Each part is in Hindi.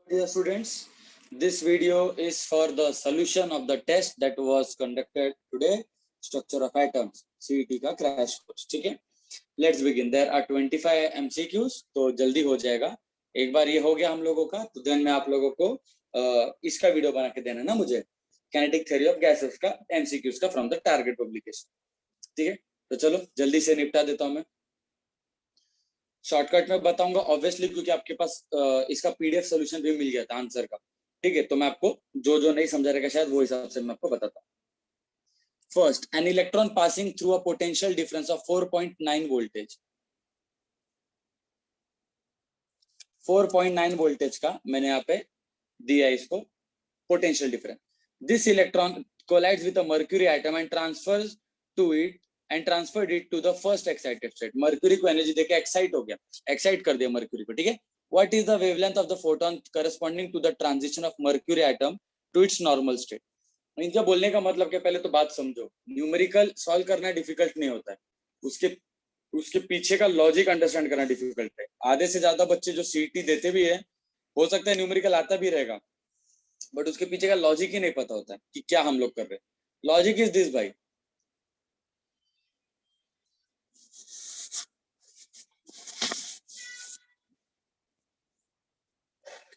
Dear students, this video is for the solution of the test that was conducted today, structure of atoms, CET का crash course. ठीक है, let's begin. There are 25 MCQs, तो जल्दी हो जाएगा. एक बार ये हो गया हम लोगों का, तो देन मैं आप लोगों को इसका वीडियो बना के देना ना मुझे, kinetic theory of gases का MCQs का from the target publication. ठीक है, तो चलो जल्दी से निपटा देता हूँ मैं. शॉर्टकट में बताऊंगा ऑब्वियसली, क्योंकि आपके पास इसका पीडीएफ सॉल्यूशन भी मिल गया था आंसर का. ठीक है, तो मैं आपको जो जो नहीं समझा रहेगा शायद वो हिसाब से मैं आपको बताता हूँ. First, an electron passing through a potential difference of 4.9 voltage. 4.9 voltage का मैंने यहाँ पे दिया इसको potential difference. This electron collides with a mercury atom and transfers to it and transferred it to the first excited state. Mercury को एनर्जी देके एक्साइट हो गया, एक्साइट कर दिया मर्क्यूरी को. ठीक है, what is the wavelength of the photon corresponding to the transition of mercury atom to its normal state. इनका बोलने का मतलब क्या, पहले तो बात समझो. न्यूमेरिकल सॉल्व करना डिफिकल्ट नहीं होता है, उसके पीछे का लॉजिक अंडरस्टैंड करना डिफिकल्ट है. आधे से ज्यादा बच्चे जो सीईटी देते भी है, हो सकता है न्यूमेरिकल आता भी रहेगा, बट उसके पीछे का लॉजिक ही नहीं पता होता है कि क्या हम लोग कर रहे हैं. लॉजिक इज दिस भाई,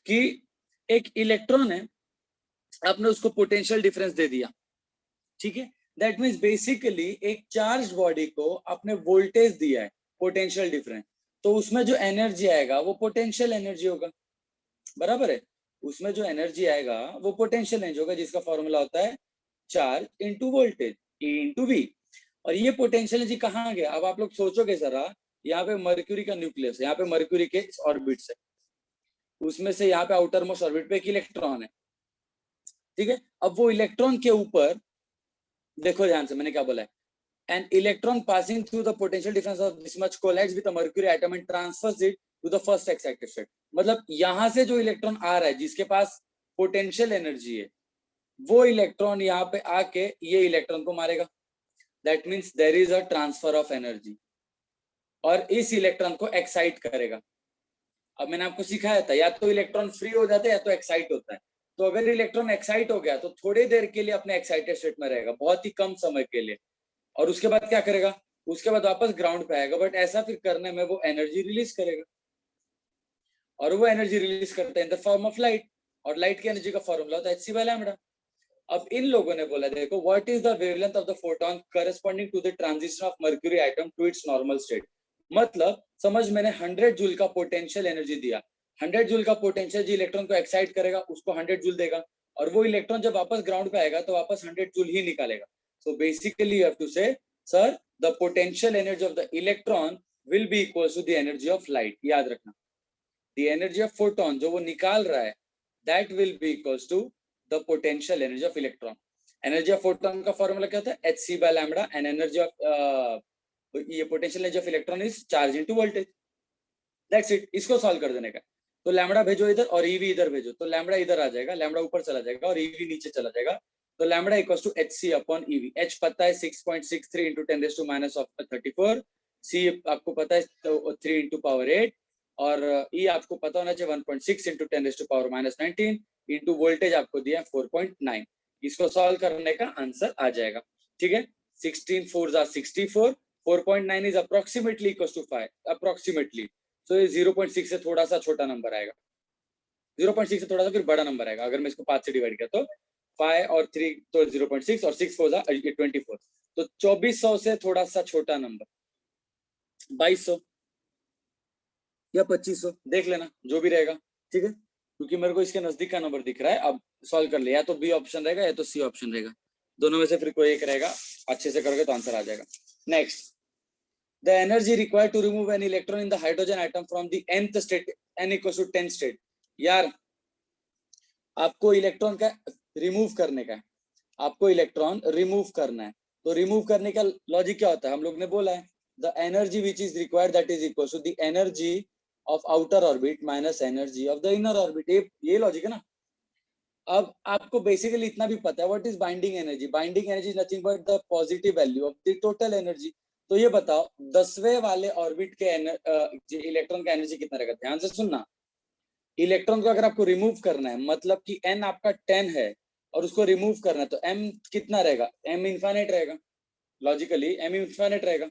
कि एक इलेक्ट्रॉन है, आपने उसको पोटेंशियल डिफरेंस दे दिया. ठीक है, दैट मींस बेसिकली एक चार्ज बॉडी को आपने वोल्टेज दिया है, पोटेंशियल डिफरेंस, तो उसमें जो एनर्जी आएगा वो पोटेंशियल एनर्जी होगा. बराबर है, उसमें जो एनर्जी आएगा वो पोटेंशियल एनर्जी होगा, जिसका फॉर्मूला होता है charge into voltage, E into V. और ये पोटेंशियल एनर्जी कहाँ गया, अब आप लोग सोचोगे जरा. यहाँ पे मर्क्यूरी का न्यूक्लियस है, यहाँ पे मर्क्यूरी के ऑर्बिट्स है, उसमें से यहाँ पे आउटर मोस्ट ऑर्बिट पे एक इलेक्ट्रॉन है. ठीक है, अब वो इलेक्ट्रॉन के ऊपर देखो ध्यान से, मैंने क्या बोला है. An electron passing through the potential difference of this much collides with a mercury atom and transfers it to the first excited state. मतलब यहाँ से जो इलेक्ट्रॉन आ रहा है, जिसके पास पोटेंशियल एनर्जी है, वो इलेक्ट्रॉन यहाँ पे आके ये इलेक्ट्रॉन को मारेगा. That means there is a transfer of energy, और इस इलेक्ट्रॉन को एक्साइट करेगा. अब मैंने आपको सिखाया था, या तो इलेक्ट्रॉन फ्री हो जाता है या तो एक्साइट होता है. तो अगर इलेक्ट्रॉन एक्साइट हो गया तो थोड़ी देर के लिए अपने एक्साइटेड स्टेट में रहेगा, बहुत ही कम समय के लिए, और उसके बाद क्या करेगा, उसके बाद वापस ग्राउंड पे आएगा. बट ऐसा फिर करने में वो एनर्जी रिलीज करेगा, और वो एनर्जी रिलीज करता है in the form of light, और लाइट की एनर्जी का फॉर्मूला होता है hc by लैम्डा. अब इन लोगों ने बोला, देखो what is the wavelength of the photon corresponding to the transition of mercury atom to its normal state. मतलब समझ, मैंने 100 जूल का पोटेंशियल एनर्जी दिया. 100 जूल का पोटेंशियल जो इलेक्ट्रॉन को एक्साइट करेगा उसको 100 जूल देगा, और वो इलेक्ट्रॉन जब वापस ग्राउंड पे आएगा तो वापस 100 जूल ही निकालेगा. So basically you have to say, sir the potential energy of the electron will be equal to the energy of light. याद रखना, द एनर्जी ऑफ फोटोन जो वो निकाल रहा है, that will be equal to the potential energy of electron. Energy of photon का फॉर्मूला क्या होता है, hc by lambda, and energy of ये potential energy of electron is charge into voltage. That's it, इसको सॉल्व कर देने का. तो लैम्डा भेजो इधर और ईवी इधर भेजो, तो लैम्डा इधर आ जाएगा, लैम्डा ऊपर चला जाएगा और ईवी नीचे चला जाएगा. तो lambda equals to hc upon E V. h पता है 6.63 into 10 raise to minus of 34, c आपको पता है 3 इंटू पावर 8, और e आपको पता होना चाहिए 1.6 into 10 raise to power minus 19 into voltage आपको दिया 4.9. इसको सॉल्व करने का आंसर आ जाएगा. ठीक है, 16 4 are 64, 4.9 is approximately equals to 5, approximately. So 0.6 से थोड़ा सा छोटा नंबर आएगा, 0.6 से थोड़ा सा फिर बड़ा नंबर आएगा. अगर मैं इसको 5 से डिवाइड किया तो 5 और 3 तो 0.6 और 6 4 24, तो 2400 से थोड़ा सा छोटा नंबर 2200 या 2500, देख लेना जो भी रहेगा. ठीक है, क्योंकि मेरे को इसके नजदीक का नंबर दिख रहा है. अब सॉल्व कर ले, या तो बी ऑप्शन रहेगा या तो सी ऑप्शन रहेगा, दोनों में से फिर कोई एक रहेगा. अच्छे से करोगे तो आंसर आ जाएगा. Next, the energy required to remove an electron in the hydrogen atom from the nth state, n equals to 10 state. यार आपको इलेक्ट्रॉन का रिमूव करने का है, आपको इलेक्ट्रॉन रिमूव करना है. तो रिमूव करने का लॉजिक क्या होता है, हम लोग ने बोला है the energy which is required that is equal to the energy of outer orbit minus energy of the inner orbit. ये लॉजिक है ना. अब आपको बेसिकली इतना भी पता है what is binding energy. Binding energy is nothing but the positive value of the total energy. तो ये बताओ 10वें वाले ऑर्बिट के इलेक्ट्रॉन का एनर्जी कितना रहेगा. ध्यान से सुनना, इलेक्ट्रॉन को अगर आपको रिमूव करना है, मतलब कि n आपका 10 है और उसको रिमूव करना है, तो m कितना रहेगा? m इनफाइनाइट रहेगा, लॉजिकली m इनफाइनाइट रहेगा।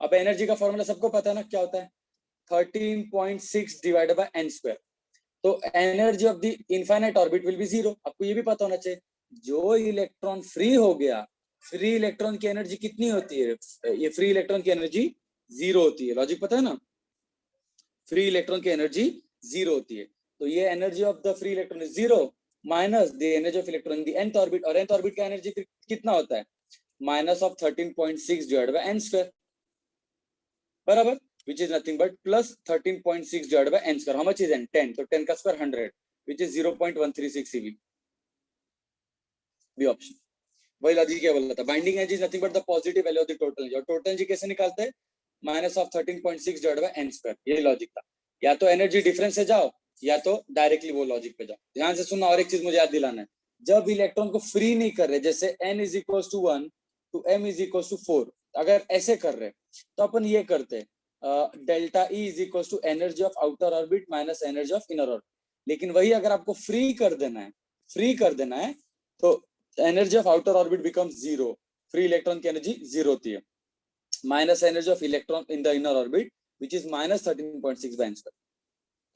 अब एनर्जी का फॉर्मूला सबको पता है ना, क्या होता है? 13.6 डिवाइडेड बाय n स्क्वायर। तो energy of the infinite orbit will be zero. आपको ये भी पता होना चाहिए, जो इलेक्ट्रॉन फ्री हो गया, फ्री इलेक्ट्रॉन की एनर्जी कितनी होती है? ये फ्री इलेक्ट्रॉन की एनर्जी जीरो होती है। लॉजिक पता है ना, फ्री इलेक्ट्रॉन की एनर्जी जीरो होती है। तो ये energy of the free electron is zero minus the energy of electron in the nth orbit, और nth ऑर्बिट का एनर्जी कितना होता है? Minus of 13.6 divided by n square, बराबर, which is nothing but plus 13.6 divided by n square. How much is n? 10. So 10 का square 100, which is 0.136 eV. B option. वही लॉजिक क्या बोल रहा था, binding energy is nothing but the positive value of the total energy. और टोटल एनर्जी कैसे निकालते हैं? Minus of 13.6 divided by n square. ये लॉजिक था। या तो एनर्जी डिफरेंस से जाओ या तो डायरेक्टली वो लॉजिक पे जाओ। ध्यान से सुनना, और एक चीज मुझे याद दिलाना है, जब इलेक्ट्रॉन को फ्री नहीं कर रहे, जैसे n is equal to 1 to m is equal to 4, अगर ऐसे कर रहे तो अपन ये करते हैं, delta E is equal to energy of outer orbit minus energy of inner orbit. लेकिन वही अगर आपको फ्री कर देना है तो energy of outer orbit becomes zero, free electron की एनर्जी जीरो होती है, minus energy of electron in the inner orbit which is minus 13.6 by n square.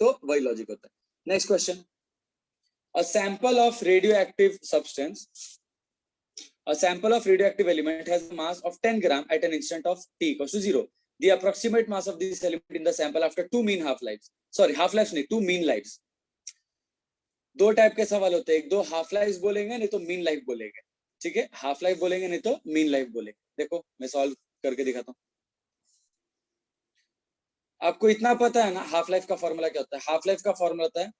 तो वही लॉजिक होता है। Next question, a sample of radioactive substance, a sample of radioactive element has a mass of 10 gram at an instant of t equals to 0. The approximate mass of this element in the sample after two mean half lives, sorry half lives नहीं, two mean lives. दो टाइप के सवाल होते हैं, एक दो हाफ लाइफ बोलेंगे नहीं तो मीन लाइफ बोलेंगे, ठीक है? हाफ लाइफ बोलेंगे नहीं तो मीन लाइफ बोलेंगे। देखो मैं सॉल्व करके दिखाता हूँ। आपको इतना पता है ना हाफ लाइफ का फॉर्मूला क्या होता है? हाफ लाइफ का फॉर्मूला होता है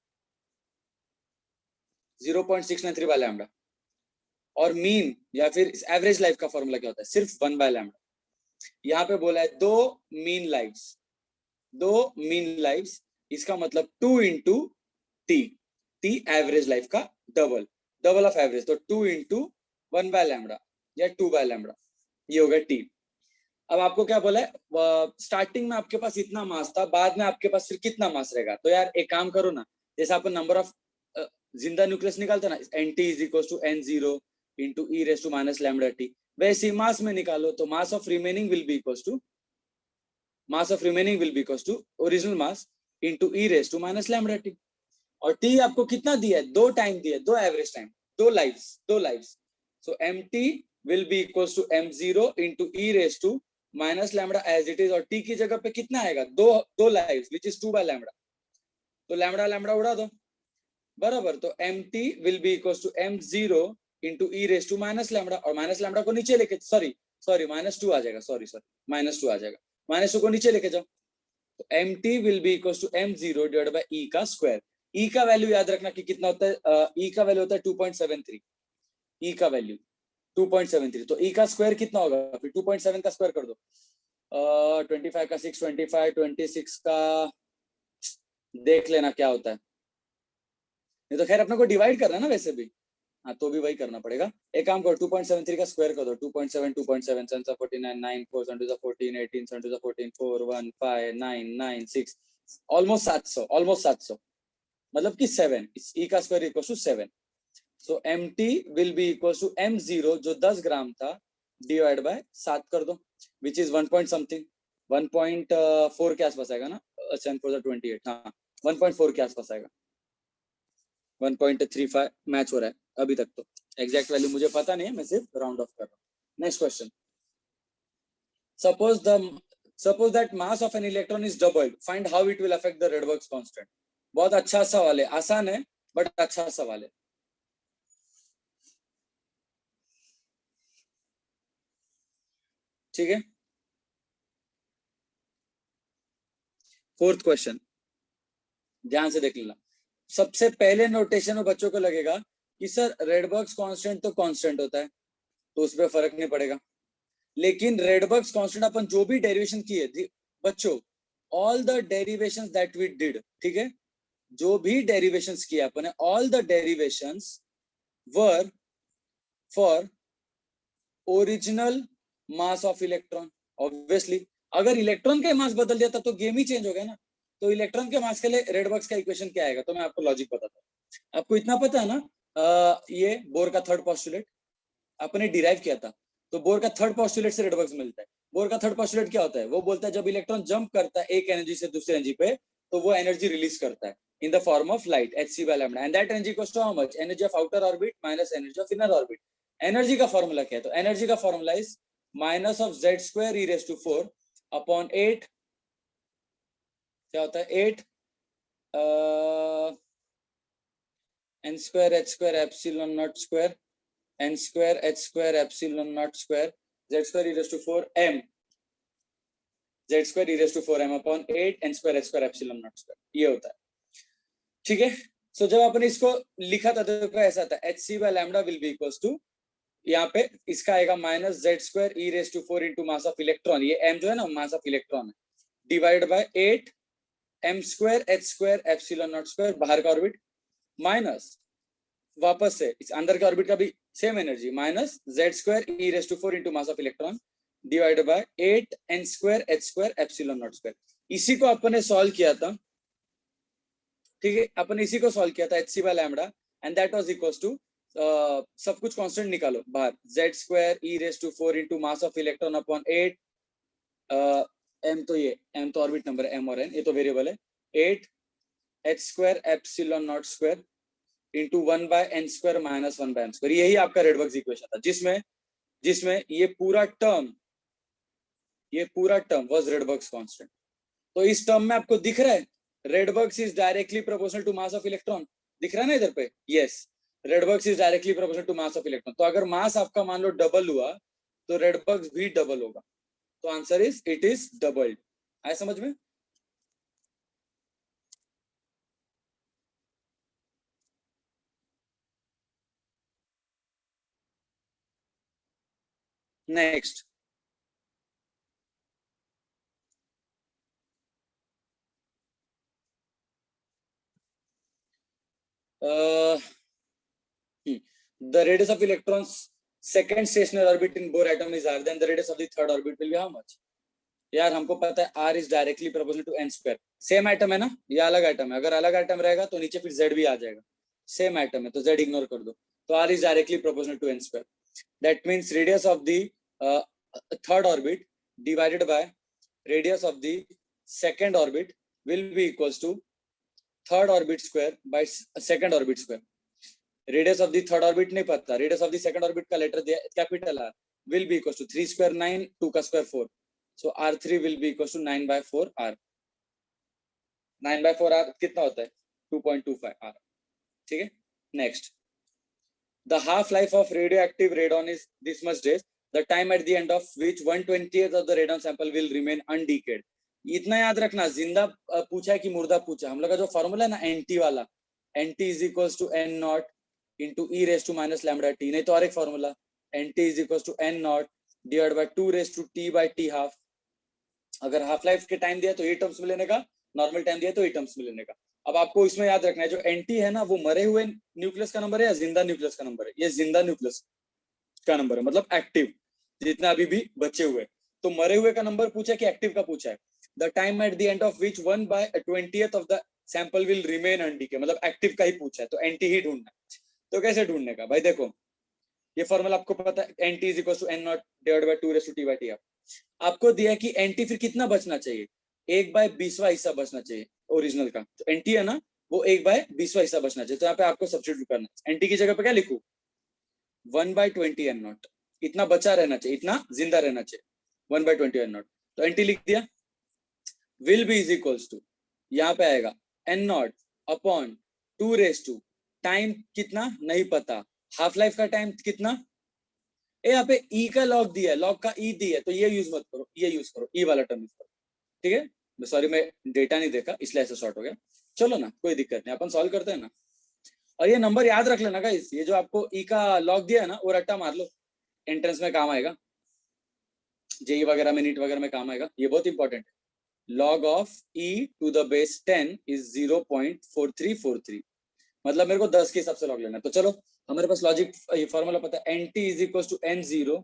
0.693 बाय लैम्डा, और मीन या फिर एवरेज लाइफ का फॉर्मूला क्या होता है? सिर्फ 1 बाय लैम्डा। यहाँ पे बोला है दो मीन लाइफ्स, इसका मतलब 2 into T, T average life का डबल ऑफ एवरेज, तो 2 इंटू 1 बाय लैम्डा या 2 बाय लैम्डा, ये होगा टी। अब आपको क्या बोला है, स्टार्टिंग में आपके पास इतना मास था, बाद में आपके पास फिर कितना मास रहेगा? तो यार एक काम करो ना, जैसे अपन नंबर ऑफ जिंदा न्यूक्लियस निकालते ना, nt is equal to n0 into E raise to minus lambda T, वैसे मास में निकालो तो mass of remaining will be equal to original mass into E raise to minus lambda T. और टी आपको कितना दिया है? दो टाइम दिया है, दो एवरेज टाइम, दो lives. So mt will be equal to m0 into E raise to minus lambda as it is, और टी की जगह पे कितना आएगा? दो lives which is 2 by lambda, तो लैम्डा उड़ा दो, बराबर। तो mt will be equal to m0 into E raise to minus lambda, और माइनस लैम्डा को नीचे लेके, सॉरी -2 आ जाएगा, -2 आ जाएगा, -2 को नीचे लेके जाओ, तो mt will be equal to m0 divided by e का स्क्वायर। e का वैल्यू याद रखना कि कितना होता है, e का वैल्यू होता है 2.73, e का वैल्यू 2.73, तो e का स्क्वायर कितना होगा? फिर 2.7 का स्क्वायर कर दो, 25 का 6, 25, 26 का देख लेना क्या होता है, नहीं तो खैर अपने को डिवाइड करना है ना वैसे भी, हाँ तो भी वही करना पड़ेगा। एक काम करो 2.73 का स्क्वायर कर दो, 2.7 2.7 7 49 9 4 7 14 18 7 14 4 1 5 9 9 6 ऑलमोस्ट 700, मतलब कि 7, e का square equal to 7। So mt will be equal to m0 जो 10 ग्राम था डिवाइड बाय 7 कर दो, विच इज 1 पॉइंट समथिंग, 1.4 के आसपास आएगा ना, 7 4 28, हाँ 1.4 के आसपास आएगा, 1.35 मैच हो रहा है अभी तक। तो एग्जैक्ट वैल्यू मुझे पता नहीं है, मैं सिर्फ राउंड ऑफ कर रहा हूँ। Next question, suppose that mass of an electron is doubled, find how it will affect the Rydberg's constant। बहुत अच्छा सवाल है, आसान है बट अच्छा सवाल है। ठीक है, फोर्थ क्वेश्चन ध्यान से देख लेना। सबसे पहले नोटेशन में बच्चों को लगेगा कि सर रेडबर्ग्स कांस्टेंट तो कांस्टेंट होता है, तो उस पर फर्क नहीं पड़ेगा, लेकिन रेडबर्ग्स कांस्टेंट अपन जो भी डेरिवेशन किए बच्चों, all the derivations that we did, ठीक है, जो भी डेरिवेशंस किए अपन, all the derivations were for original mass of electron. Obviously अगर इलेक्ट्रॉन का मास बदल दिया था तो गेम ही चेंज हो गया ना, तो इलेक्ट्रॉन के मास के लिए रेडबर्ग्स का इक्वेशन क्या आएगा? तो मैं आपको लॉजिक बताता हूँ। आपको इतना पता है ना, ये बोर का थर्ड पोस्टुलेट आपने डिराइव किया था, तो बोर का थर्ड पोस्टुलेट से रेडबर्ग्स मिलता है। बोर का थर्ड पोस्टुलेट क्या होता है? वो बोलता है जब इलेक्ट्रॉन जंप करता है एक एनर्जी से दूसरी एनर्जी पे, तो वो एनर्जी रिलीज करता है in the form of light hc by lambda, and that energy equals to how much? Energy of outer orbit minus energy of inner orbit. Energy का फॉर्मूला क्या है? तो एनर्जी का formula is minus of z square e raise to 4 upon 8, क्या होता है 8 n square h square epsilon naught square n square h square epsilon naught square z square e raise to 4 m z square e raise to 4 m upon 8 n square h square epsilon naught square, ये होता है। ठीक है, सो जब आपने इसको लिखा था तो ऐसा था H C by lambda will be equals to, यहाँ पे इसका आएगा minus Z square E raise to 4 into mass of electron, ये एम जो है ना मास ऑफ इलेक्ट्रॉन है, divide by 8 M square H square epsilon naught square बाहर का ऑर्बिट, माइनस वापस से इस अंदर के ऑर्बिट का भी same energy minus Z square E raise to 4 into mass of electron divide by 8 N square H square epsilon naught square. इसी को अपने सॉल्व किया था, ठीक है, अपन इसी को सॉल्व किया था H C by lambda, and that was equals to सब कुछ कांस्टेंट निकालो बाहर, Z square E raise to 4 into mass of electron upon 8 M, तो ये एम तो ऑर्बिट नंबर एम और एन ये तो वेरिएबल है, 8 H square epsilon naught square into 1 by N square minus 1 by M square. यही आपका रेडबर्ग्स इक्वेशन था जिसमें ये पूरा टर्म वाज रेडबर्ग्स कांस्टेंट। तो इस टर्म में आपको दिख रहा है Rydberg's is directly proportional to mass of electron, दिख रहा है ना इधर पे? Yes, Rydberg's is directly proportional to mass of electron. तो अगर मास आपका मान लो डबल हुआ तो रेडबर्ग्स भी डबल होगा, तो answer is it is doubled. आया समझ में? Next, the radius of electrons second stationary orbit in Bohr atom is higher than the radius of the third orbit will be how much? यार हमको पता है r is directly proportional to n square। Same atom है ना, ये अलग एटम है, अगर अलग एटम रहेगा तो नीचे फिर z भी आ जाएगा, सेम एटम है तो z इग्नोर कर दो, तो r is directly proportional to n square। that means radius of the third orbit divided by radius of the second orbit will be equals to third orbit square by second orbit square। Radius of the third orbit नहीं पता, radius of the second orbit का लेटर दिया capital R, will be equals to 3 square 9 2 का square 4, so r3 will be equals to 9 by 4 r। 9 by 4 r कितना होता है? 2.25 r। ठीक है, next, the half life of radioactive radon is this much days, the time at the end of which 1/20th of the radon sample will remain undecayed. इतना याद रखना, जिंदा पूछा है कि मुर्दा पूछा, हम लोग का जो फॉर्मूला है ना एनटी वाला, nt is equals to n naught into e raised to minus lambda t, नहीं तो और एक formula nt is equals to n naught divided by 2 raised to t by t half। अगर हाफ लाइफ के टाइम दिया तो ये टर्म्स में लेने का, नॉर्मल टाइम दिया तो ये टर्म्स में लेने का। अब आपको इसमें याद रखना है जो nt है ना वो मरे हुए न्यूक्लियस का नंबर है या जिंदा न्यूक्लियस का नंबर है? ये जिंदा न्यूक्लियस का नंबर है, मतलब एक्टिव जितना अभी भी बचे हुए। तो मरे हुए का नंबर पूछा कि एक्टिव का पूछा है। The time at the end of which 1/20th of the sample will remain undecayed, मतलब एक्टिव का ही पूछा है, तो एंटी ही ढूंढना है। तो कैसे ढूंढने का भाई? देखो ये फॉर्मूला आपको पता है, NT is equal to N naught divided by 2 raise to T by T. आपको दिया है कि एंटी फिर कितना बचना चाहिए? 1/20वां हिस्सा बचना चाहिए ओरिजिनल का, तो एंटी है ना वो 1/20वां हिस्सा बचना चाहिए, तो यहाँ पे आपको सब्स्टिट्यूट करना है। एंटी की जगह पे क्या लिखूं? 1/20 एन नॉट, इतना बचा रहना चाहिए, इतना जिंदा रहना चाहिए, 1/20 एन नॉट। तो एंटी लिख दिया, will be is equals to यहाँ पे आएगा N naught upon 2 raise to time कितना नहीं पता, हाफ लाइफ का टाइम कितना, यहाँ पे ई का लॉग दिया है, लॉग का ई दिया है, तो ये यूज मत करो, ये यूज करो, ई वाला टर्म यूज करो। ठीक है, सॉरी मैं डेटा नहीं देखा इसलिए ऐसा शॉर्ट हो गया, चलो ना कोई दिक्कत नहीं, अपन सॉल्व करते हैं ना। और ये नंबर याद रख लेना गाइस, ये जो आपको ई का लॉग दिया है ना वो रट्टा मार लो, एंट्रेंस में काम आएगा, जेई वगैरह में नीट वगैरह में काम आएगा, ये बहुत इंपॉर्टेंट है। log of e to the base 10 is 0.4343, मतलब मेरे को 10 के हिसाब से लॉग लेना है। तो चलो हमारे पास लॉजिक ये फॉर्मूला पता है, nt is equals to n0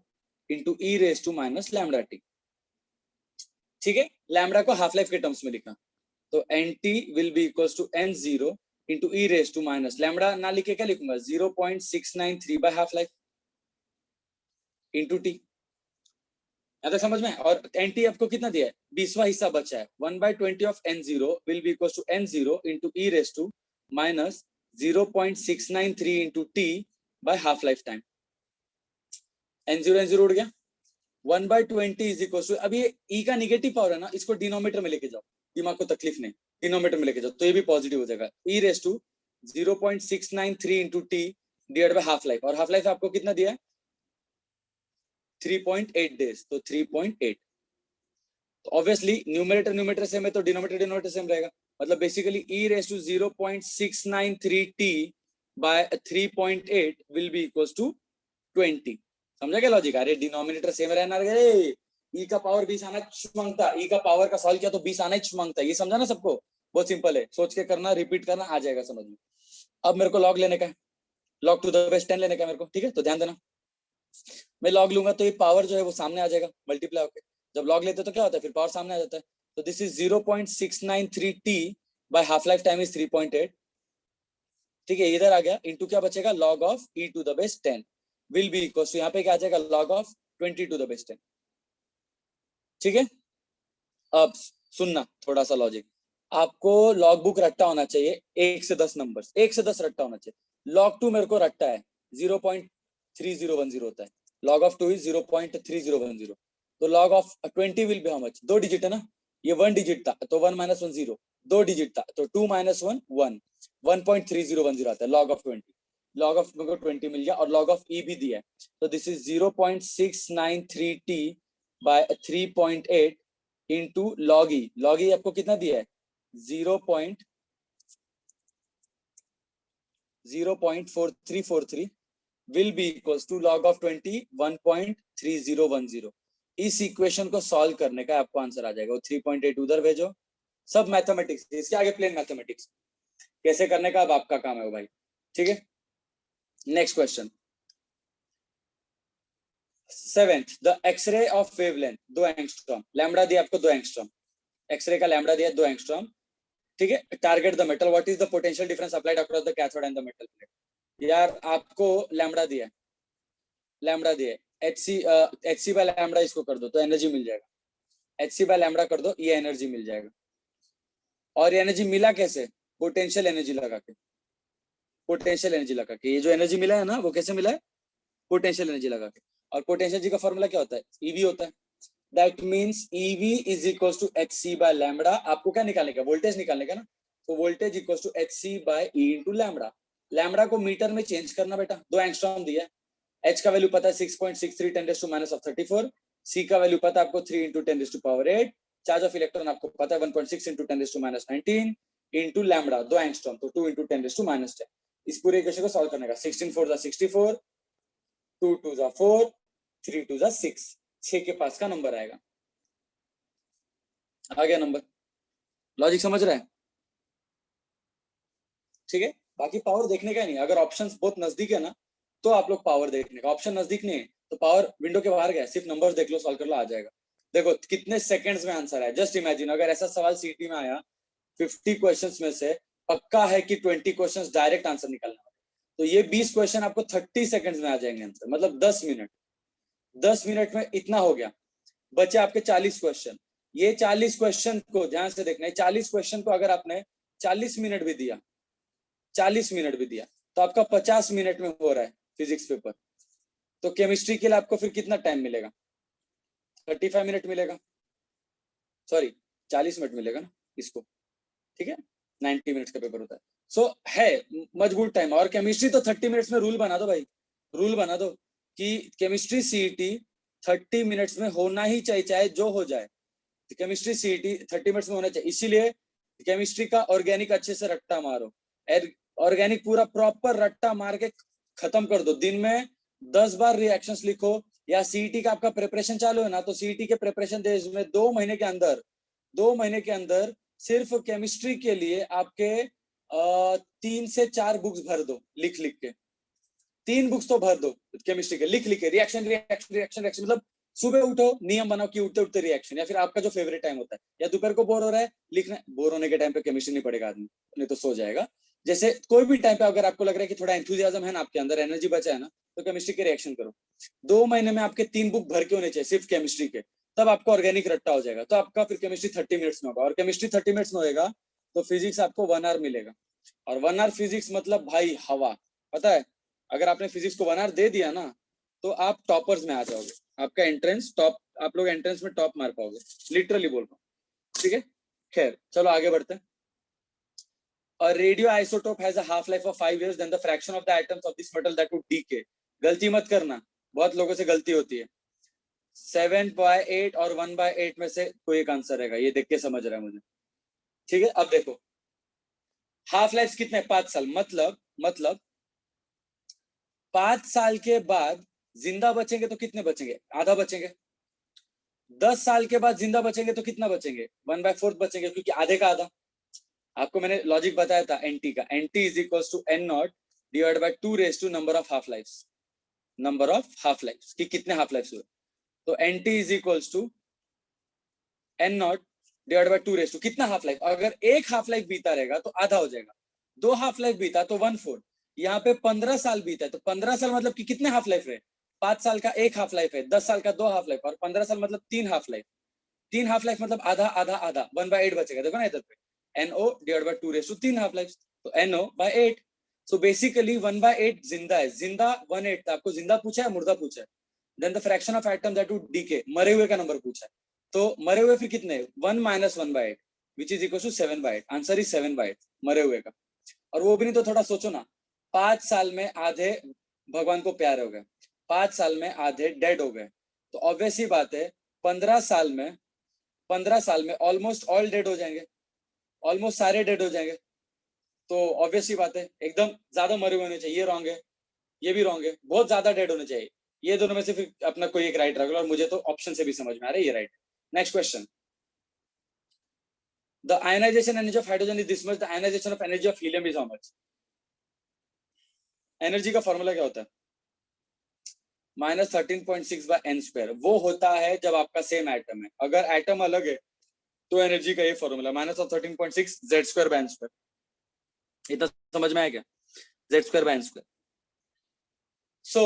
into e raised to minus lambda t। ठीक है, लैम्बडा को हाफ लाइफ के टर्म्स में लिखना, तो nt will be equals to n0 into E raise to minus lambda ना लिखे क्या लिखूंगा 0.693 by half life into T. यहाँ तक समझ में? और nt आपको कितना दिया है? 20वां हिस्सा बचा है। 1/20 of n0 will be equals to n0 into E raise to minus 0.693 into T by half life time. n0 उड़ गया। 1/20 इज इक्वल टू, अब ये e का निगेटिव पावर है ना, इसको डिनोमीटर में लेके जाओ, दिमाग को तकलीफ नहीं, डिनोमीटर में लेके जाओ तो ये भी पॉजिटिव हो जाएगा। e raise to 0.693 into T divide by half life, और हाफ लाइफ आपको कितना दिया है? 3.8 डेज, तो 3.8। तो ऑब्वियसली न्यूमरेटर न्यूमरेटर सेम है तो डिनोमीटर डिनोमीटर सेम रहेगा। मतलब basically e raise to 0.693 t by 3.8 will be equals to 20। समझा क्या लॉजिक? अरे डिनोमिनेटर सेम रहना रे, ई का पावर 20 आना मांगता, ई का पावर का सॉल्व किया तो 20 आना ही मांगता है। ये समझा ना सबको? बहुत सिंपल है, सोच के करना, रिपीट करना, आ जाएगा समझ में। अब मेरे को लॉग लेने का है, लॉग टू द बेस 10 लेने का मेरे को, ठीक है? तो ध्यान देना, मैं लॉग लूंगा तो ये पावर जो है वो सामने आ जाएगा मल्टीप्लाई होकर। जब लॉग लेते तो क्या होता है, फिर पावर सामने आ जाता है। तो this is 0.693 t by half life time is 3.8, ठीक है? इधर आ गया, इंटू क्या बचेगा? Log of e to the base 10 will be equal to, यहाँ पे क्या आ जाएगा? Log of 20 to the base 10, ठीक है? अब सुनना थोड़ा सा लॉजिक, आपको लॉग बुक रट्टा होना चाहिए 1 से 10 नंबर्स, 1 से 10 रट्टा होना चाहिए। लॉग 2 मेरे को रट्टा है 0.3010 होता है, लॉग ऑफ 2 इज 0.3010, तो log of 20 will be how much? 2 digit है ना, ये 1 डिजिट था तो 1 माइनस 1 0, 2 डिजिट था तो 2 माइनस 1 1, 1.3010 आता है लॉग ऑफ 20। लॉग ऑफ मेरे को 20 मिल गया और लॉग ऑफ ई भी दिया है, तो this is 0.693 t by 3.8 into log e. Log e आपको कितना दिया है? 0.4343 will be equals to log of 20 1.3010। इस इक्वेशन को सॉल्व करने का आपको आंसर आ जाएगा। 3.8 उधर भेजो, सब मैथमेटिक्स, इसके आगे प्लेन मैथमेटिक्स कैसे करने का अब आपका काम है भाई, ठीक है? Next question 7th, the X-ray of wavelength 2 angstrom, lambda दिया आपको 2 एंगस्ट्रॉम, एक्सरे का लैम्बडा दिया 2 एंगस्ट्रॉम, ठीक है? Target the metal, what is the potential difference applied across the cathode and the metal plate. यार आपको लैम्बडा दिया है, लैम्बडा दिया है, एच सी बाय लैम्बडा इसको कर दो तो एनर्जी मिल जाएगा, एच सी बाय लैम्बडा कर दो, ये एनर्जी मिल जाएगा। और ये एनर्जी मिला कैसे? पोटेंशियल एनर्जी लगा के, पोटेंशियल एनर्जी लगा के, ये जो एनर्जी मिला है ना वो कैसे मिला है? पोटेंशियल एनर्जी लगा के। और पोटेंशियल जी का फॉर्मूला क्या होता है? ईवी होता है। That means EV is equals to H C by lambda. आपको क्या निकालने का? वोल्टेज निकालने का ना, तो voltage equals to H C by E into lambda. Lambda को मीटर में चेंज करना बेटा, 2 एंगस्ट्रॉम दिया है, एच का वैल्यू पता है 6.63 10 to minus of 34, सी का वैल्यू पता है आपको 3 into 10 to power 8, charge of electron आपको पता है 1.6 into 10 to minus 19 into lambda, 2 angstrom तो 2 into 10 to minus 10। इस पूरे इक्वेशन को सॉल्व करने का, 16 4 64, 2 2 4, 3 2 6, 6 के पास का नंबर आएगा। आ गया नंबर, लॉजिक समझ रहा है? ठीक है, बाकी पावर देखने का नहीं, अगर ऑप्शंस बहुत नजदीक है ना तो आप लोग पावर देखने का, ऑप्शन नजदीक नहीं है तो पावर विंडो के बाहर गया, सिर्फ नंबर्स देख लो, सॉल्व कर लो, आ जाएगा। देखो कितने सेकंड्स में आंसर है, जस्ट इमेजिन अगर ऐसा सवाल सीटी में आया 50 क्वेश्चंस में से पक्का है कि 20 क्वेश्चंस डायरेक्ट आंसर निकालने वाले, तो ये 20 क्वेश्चन आपको 30 सेकंड्स में आ जाएंगे आंसर, मतलब 10 मिनट, 10 मिनट में इतना हो गया। बचे आपके 40 क्वेश्चन, ये 40 क्वेश्चन को ध्यान से देखना है, 40 क्वेश्चन को अगर आपने 40 मिनट भी दिया, 40 मिनट भी दिया तो आपका 50 मिनट में हो रहा है फिजिक्स पेपर, तो केमिस्ट्री के लिए आपको फिर कितना टाइम मिलेगा? 35 मिनट मिलेगा, सॉरी 40 मिनट मिलेगा ना इसको, ठीक है? 90 मिनट्स का पेपर होता है, सो है मजबूत टाइम। और केमिस्ट्री तो 30 मिनट्स में रूल बना दो भाई, रूल बना दो कि केमिस्ट्री सीईटी 30 मिनट्स में होना ही चाहिए, चाहे जो हो जाए, केमिस्ट्री सीईटी 30 मिनट्स में होना चाहिए। इसीलिए केमिस्ट्री का ऑर्गेनिक अच्छे से रट्टा मारो, ऑर्गेनिक पूरा प्रॉपर रट्टा मार के खत्म कर दो, दिन में 10 बार रिएक्शंस लिखो। या सीईटी का आपका प्रिपरेशन चालू है ना, तो सीईटी के प्रिपरेशन डेज में 2 महीने के अंदर, 2 महीने के अंदर सिर्फ केमिस्ट्री के लिए आपके 3 से 4 बुक्स भर दो, लिख लिख के 3 बुक्स तो भर दो केमिस्ट्री के, लिख लिख के, रिएक्शन रिएक्शन रिएक्शन रिएक्शन, मतलब सुबह उठो, नियम बनाओ कि उठते उठते रिएक्शन, या फिर आपका जो फेवरेट टाइम होता है, या दोपहर को बोर हो रहा है लिखना, बोर होने के टाइम पे केमिस्ट्री नहीं पढ़ेगा आदमी, नहीं तो सो जाएगा। जैसे कोई भी टाइम पे अगर आपको लग रहा है कि थोड़ा एंथुजियाज्म है ना, आपके अंदर एनर्जी बचा है ना, तो केमिस्ट्री के रिएक्शन करो। 2 महीने में आपके 3 बुक भर के होने चाहिए सिर्फ केमिस्ट्री के, तब आपका ऑर्गेनिक रट्टा हो जाएगा। तो आपका फिर केमिस्ट्री 30 मिनट्स में होगा, और केमिस्ट्री 30 मिनट्स में होगा तो फिजिक्स आपको 1 आवर मिलेगा। और 1 आवर फिजिक्स मतलब भाई हवा, पता है, अगर आपने फिजिक्स को 1 आवर दे दिया ना, तो आप टॉपर्स में आ जाओगे, आपका एंट्रेंस टॉप, आप लोग एंट्रेंस में टॉप मार पाओगे, लिटरली बोल रहा हूँ। ठीक है, खैर चलो आगे बढ़ते हैं। A radioisotope has a half life of 5 years, then the fraction of the atoms of this metal that would decay. गलती मत करना, बहुत लोगों से गलती होती है। 7/8 और 1/8 में से कोई एक आंसर रहेगा, ये देख के समझ रहा है मुझे। ठीक है, अब देखो हाफ लाइफ कितने, 5 साल, मतलब 5 साल के बाद जिंदा बचेंगे तो कितने बचेंगे, आधा बचेंगे। 10 साल के बाद जिंदा बचेंगे तो कितना बचेंगे, 1/4 बचेंगे, क्योंकि आधे का आधा। आपको मैंने लॉजिक बताया था एनटी का, NT is equal to N naught divide by 2 raise to number of half life, number of half life कि कितने हाफ लाइफ हुए। तो NT is equal to N naught divide by 2 raise to कितना हाफ लाइफ, अगर एक हाफ लाइफ बीता रहेगा तो आधा हो जाएगा, 2 हाफ लाइफ बीता तो 1/4, यहाँ पे 15 साल बीता है तो 15 साल मतलब कि कितने हाफ लाइफ रहे, 5 साल का एक हाफ लाइफ है, 10 साल का 2 हाफ लाइफ, और 15 साल मतलब 3 हाफ लाइफ, 3 हाफ लाइफ मतलब आधा आधा आधा, 1/8 बचेगा, देखो ना इधर पे, NO divide by 2 raise to 3 half life, तो NO/8। सो बेसिकली 1/8 जिंदा है, जिंदा 1/8 था, आपको जिंदा पूछा है मुर्दा पूछा है। Then the fraction of atom that would decay, मरे हुए का नंबर पूछा है, तो मरे हुए फिर कितने, 1 - 1/8 which is equal to 7/8, answer is 7/8 मरे हुए का। और वो भी नहीं तो थोड़ा सोचो ना, 5 साल में आधे भगवान को प्यार हो गए, 5 साल में आधे डेड हो गए, तो ऑब्वियस ही बात है 15 साल में ऑलमोस्ट ऑल डेड हो जाएंगे, ऑलमोस्ट सारे डेड हो जाएंगे। तो ऑब्वियस ही बात है एकदम ज्यादा मरे हुए होने चाहिए, ये रॉन्ग है, ये भी रॉन्ग है, बहुत ज्यादा डेड होने चाहिए, ये दोनों में से फिर अपना कोई एक राइट रख लो, और मुझे तो ऑप्शन से भी समझ में आ रहा है ये right. Next question, the ionization energy of hydrogen is this much, the ionization of energy of helium is how much. Energy का फॉर्मूला क्या होता है, -13.6/n², वो होता है जब आपका सेम एटम है, अगर एटम अलग है तो एनर्जी का ये फॉर्मूला -13.6 Z²/n², इतना समझ में आया क्या, Z²/n²। So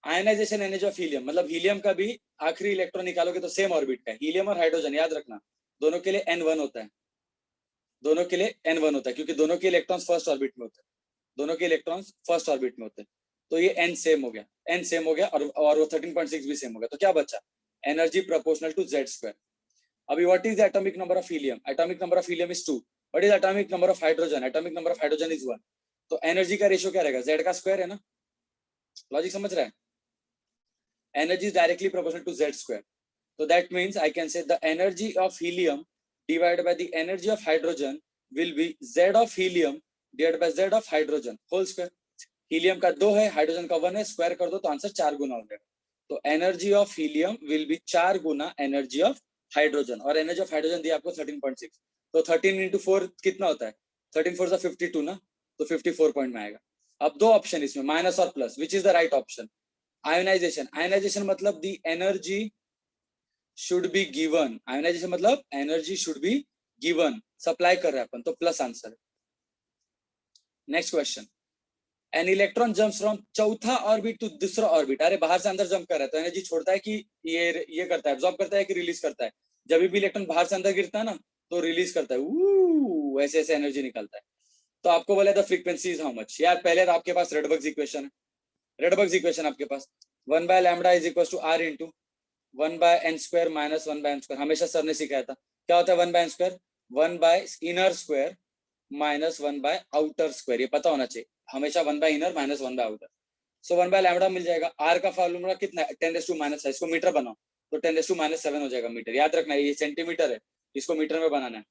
ionization energy of helium मतलब हीलियम का भी आखिरी इलेक्ट्रॉन निकालोगे तो सेम ऑर्बिट का है, हीलियम और हाइड्रोजन याद रखना दोनों के लिए N1 होता है, दोनों के लिए N1 होता है, क्योंकि दोनों के इलेक्ट्रॉन्स फर्स्ट ऑर्बिट में होते हैं, दोनों के इलेक्ट्रॉन्स फर्स्ट ऑर्बिट में होते हैं, तो ये N सेम हो गया, N सेम हो गया, और वो 13.6 भी सेम हो गया, तो क्या बचा, एनर्जी प्रोपोर्शनल टू Z²। अभी what is the atomic number of helium, atomic number of helium is 2, what is atomic number of hydrogen, atomic number of hydrogen is 1, तो एनर्जी का रेशियो क्या रहेगा, Z का स्क्वायर है ना, लॉजिक समझ रहा है, energy is directly proportional to Z², so that means I can say the energy of helium divided by the energy of hydrogen will be Z of helium divided by Z of hydrogen whole square। Helium का 2 है, हाइड्रोजन का 1 है, स्क्वायर कर दो तो आंसर 4 गुना हो जाएगा, तो energy of helium will be 4 Guna energy of hydrogen, और एनर्जी ऑफ हाइड्रोजन दिया आपको 13.6, तो 13 × 4 कितना होता है, 13 4 52 ना, तो 54 पॉइंट में आएगा। अब 2 ऑप्शन इसमें माइनस और plus, which is the right option, ionization, ionization मतलब the energy should be given, ionization मतलब energy should be given, supply कर रहे हैं अपन, तो प्लस आंसर है। Next question, an electron jumps from चौथा ऑर्बिट टू दूसरा ऑर्बिट, अरे बाहर से अंदर जंप कर रहा है तो एनर्जी छोड़ता है कि ये करता है, एब्जॉर्ब करता है कि रिलीज करता है, जब भी इलेक्ट्रॉन बाहर से अंदर गिरता है ना तो रिलीज करता है, ऐसे ऐसे एनर्जी निकलता है। तो आपको बोला the frequency is how much, यार पहले आपके पास रेडबर्ग्स इक्वेशन है, रेडबर्ग्स इक्वेशन आपके पास 1/λ is equal to R into 1/n² minus 1/n², हमेशा सर ने सिखाया था, क्या होता है 1/n², 1/इनर स्क्वायर माइनस 1/आउटर स्क्वायर, ये पता होना चाहिए, हमेशा 1/इनर माइनस 1/आउटर। सो 1/λ मिल जाएगा, R का फॉर्मूला कितना है 10⁻⁻⁷, इसको मीटर बनाओ तो 10⁻⁷ हो जाएगा मीटर, याद रखना ये सेंटीमीटर है, इसको मीटर में बनाना है,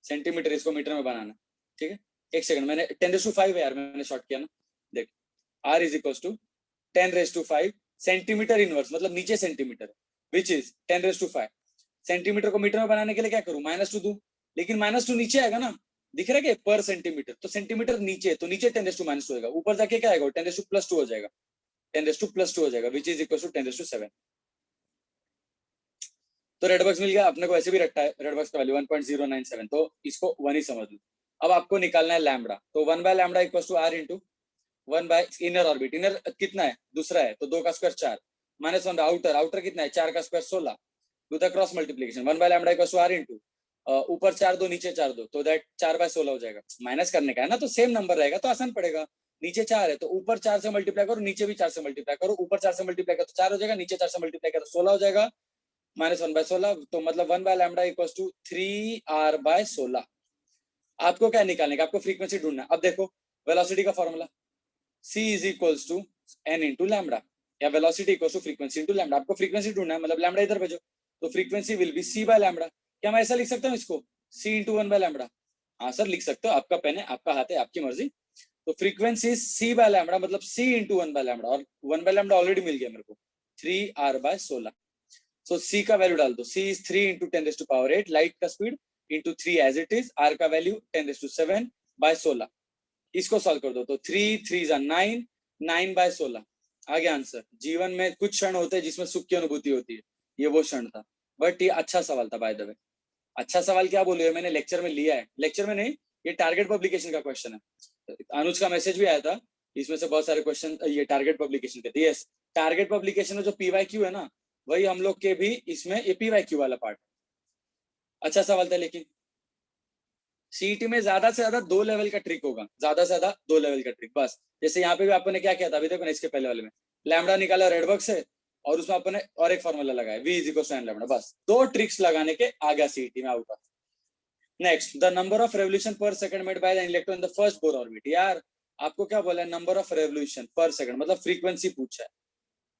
सेंटीमीटर इसको मीटर में बनाना है, ठीक है। एक सेकंड, मैंने 10⁵ है यार, मैंने शॉर्ट किया ना, देख R is equal to 10⁵ centimetre inverse, मतलब नीचे सेंटीमीटर, विच इज 10⁵। सेंटीमीटर को मीटर में बनाने के लिए क्या करूं, -2 दूं, लेकिन -2 नीचे आएगा ना, दिख रहा है क्या, पर सेंटीमीटर, तो सेंटीमीटर नीचे, तो नीचे 10⁻² होगा, ऊपर जाके क्या आएगा 10⁻+2 हो जाएगा, 10⁻² हो जाएगा, विच इज इक्वल टू 10⁻7। तो रेड बॉक्स मिल गया अपने को, ऐसे भी रखता है रेड बॉक्स का वैल्यू 1.097, तो इसको 1 ही समझ लो। अब आपको निकालना है लैम्बडा, तो 1/λ equal to R into 1 inner orbit. Inner कितना है, दूसरा है, तो 2 का स्क्वायर 4 -1 आउटर, आउटर कितना है 4 का square 16, do the cross multiplication 1/λ equal to R into ऊपर 4 2 नीचे 4 2, तो दैट 4/16 हो जाएगा। माइनस करने का है ना, तो सेम नंबर रहेगा तो आसान पड़ेगा। नीचे 4 है तो ऊपर 4 से मल्टीप्लाई करो, नीचे भी 4 से मल्टीप्लाई करो, ऊपर 4 से मल्टीप्लाई करो तो 4 हो जाएगा, नीचे 4 से मल्टीप्लाई करो 16 हो जाएगा, -1/16, तो मतलब 1/λ इक्वल टू 3r/16। आपको क्या निकालने का, आपको फ्रीक्वेंसी ढूंढना है। अब देखो वेलोसिटी का formula c is equals to n into lambda, या velocity equals to frequency into lambda. आपको फ्रीक्वेंसी ढूंढना है, मतलब लैम्बडा इधर भेजो, तो फ्रीक्वेंसी विल बी c/λ। क्या मैं ऐसा लिख सकता हूँ इसको, c इंटू 1/λ? हाँ सर लिख सकते हो, आपका पेन है, आपका हाथ है, आपकी मर्जी। तो फ्रीक्वेंसी c/λ मतलब c इंटू 1/λ, और 1/λ ऑलरेडी मिल गया मेरे को 3r/16। सो c का वैल्यू डाल दो, c इज 3 इंटू 10⁸8, लाइट का speed into 3 as it is, r का वैल्यू 10⁻7/16। इसको सॉल्व कर दो, तो 3 3 9, 9/16 आ गया आंसर। जीवन में कुछ क्षण होते हैं जिसमें सुख की अनुभूति होती है, ये वो क्षण था। बट ये अच्छा सवाल था बाय द वे। अच्छा सवाल क्या बोले, मैंने लेक्चर में लिया है, लेक्चर में नहीं, ये टारगेट पब्लिकेशन का क्वेश्चन है। अनुज का मैसेज भी आया था, इसमें से बहुत सारे क्वेश्चन ये टारगेट पब्लिकेशन के थे। यस, टारगेट पब्लिकेशन में जो PYQ है ना, वही हम लोग के भी इसमें ये PYQ वाला पार्ट। अच्छा सवाल था, लेकिन सीईटी में ज्यादा से ज्यादा 2 लेवल का ट्रिक होगा, ज्यादा से ज्यादा 2 लेवल का ट्रिक बस। जैसे यहाँ पे भी आपने क्या किया था, अभी देखो ना, इसके पहले वाले में लैम्बडा निकाला रेड बॉक्स से, और उसमें आपने और एक फॉर्मूला लगाया v is equal to n lambda, बस 2 ट्रिक्स लगाने के आ गया सीईटी में out. Next, the number of revolution per second made by the electron in the first Bohr orbit. यार आपको क्या बोला है, number of revolution per second, मतलब फ्रीक्वेंसी पूछा है।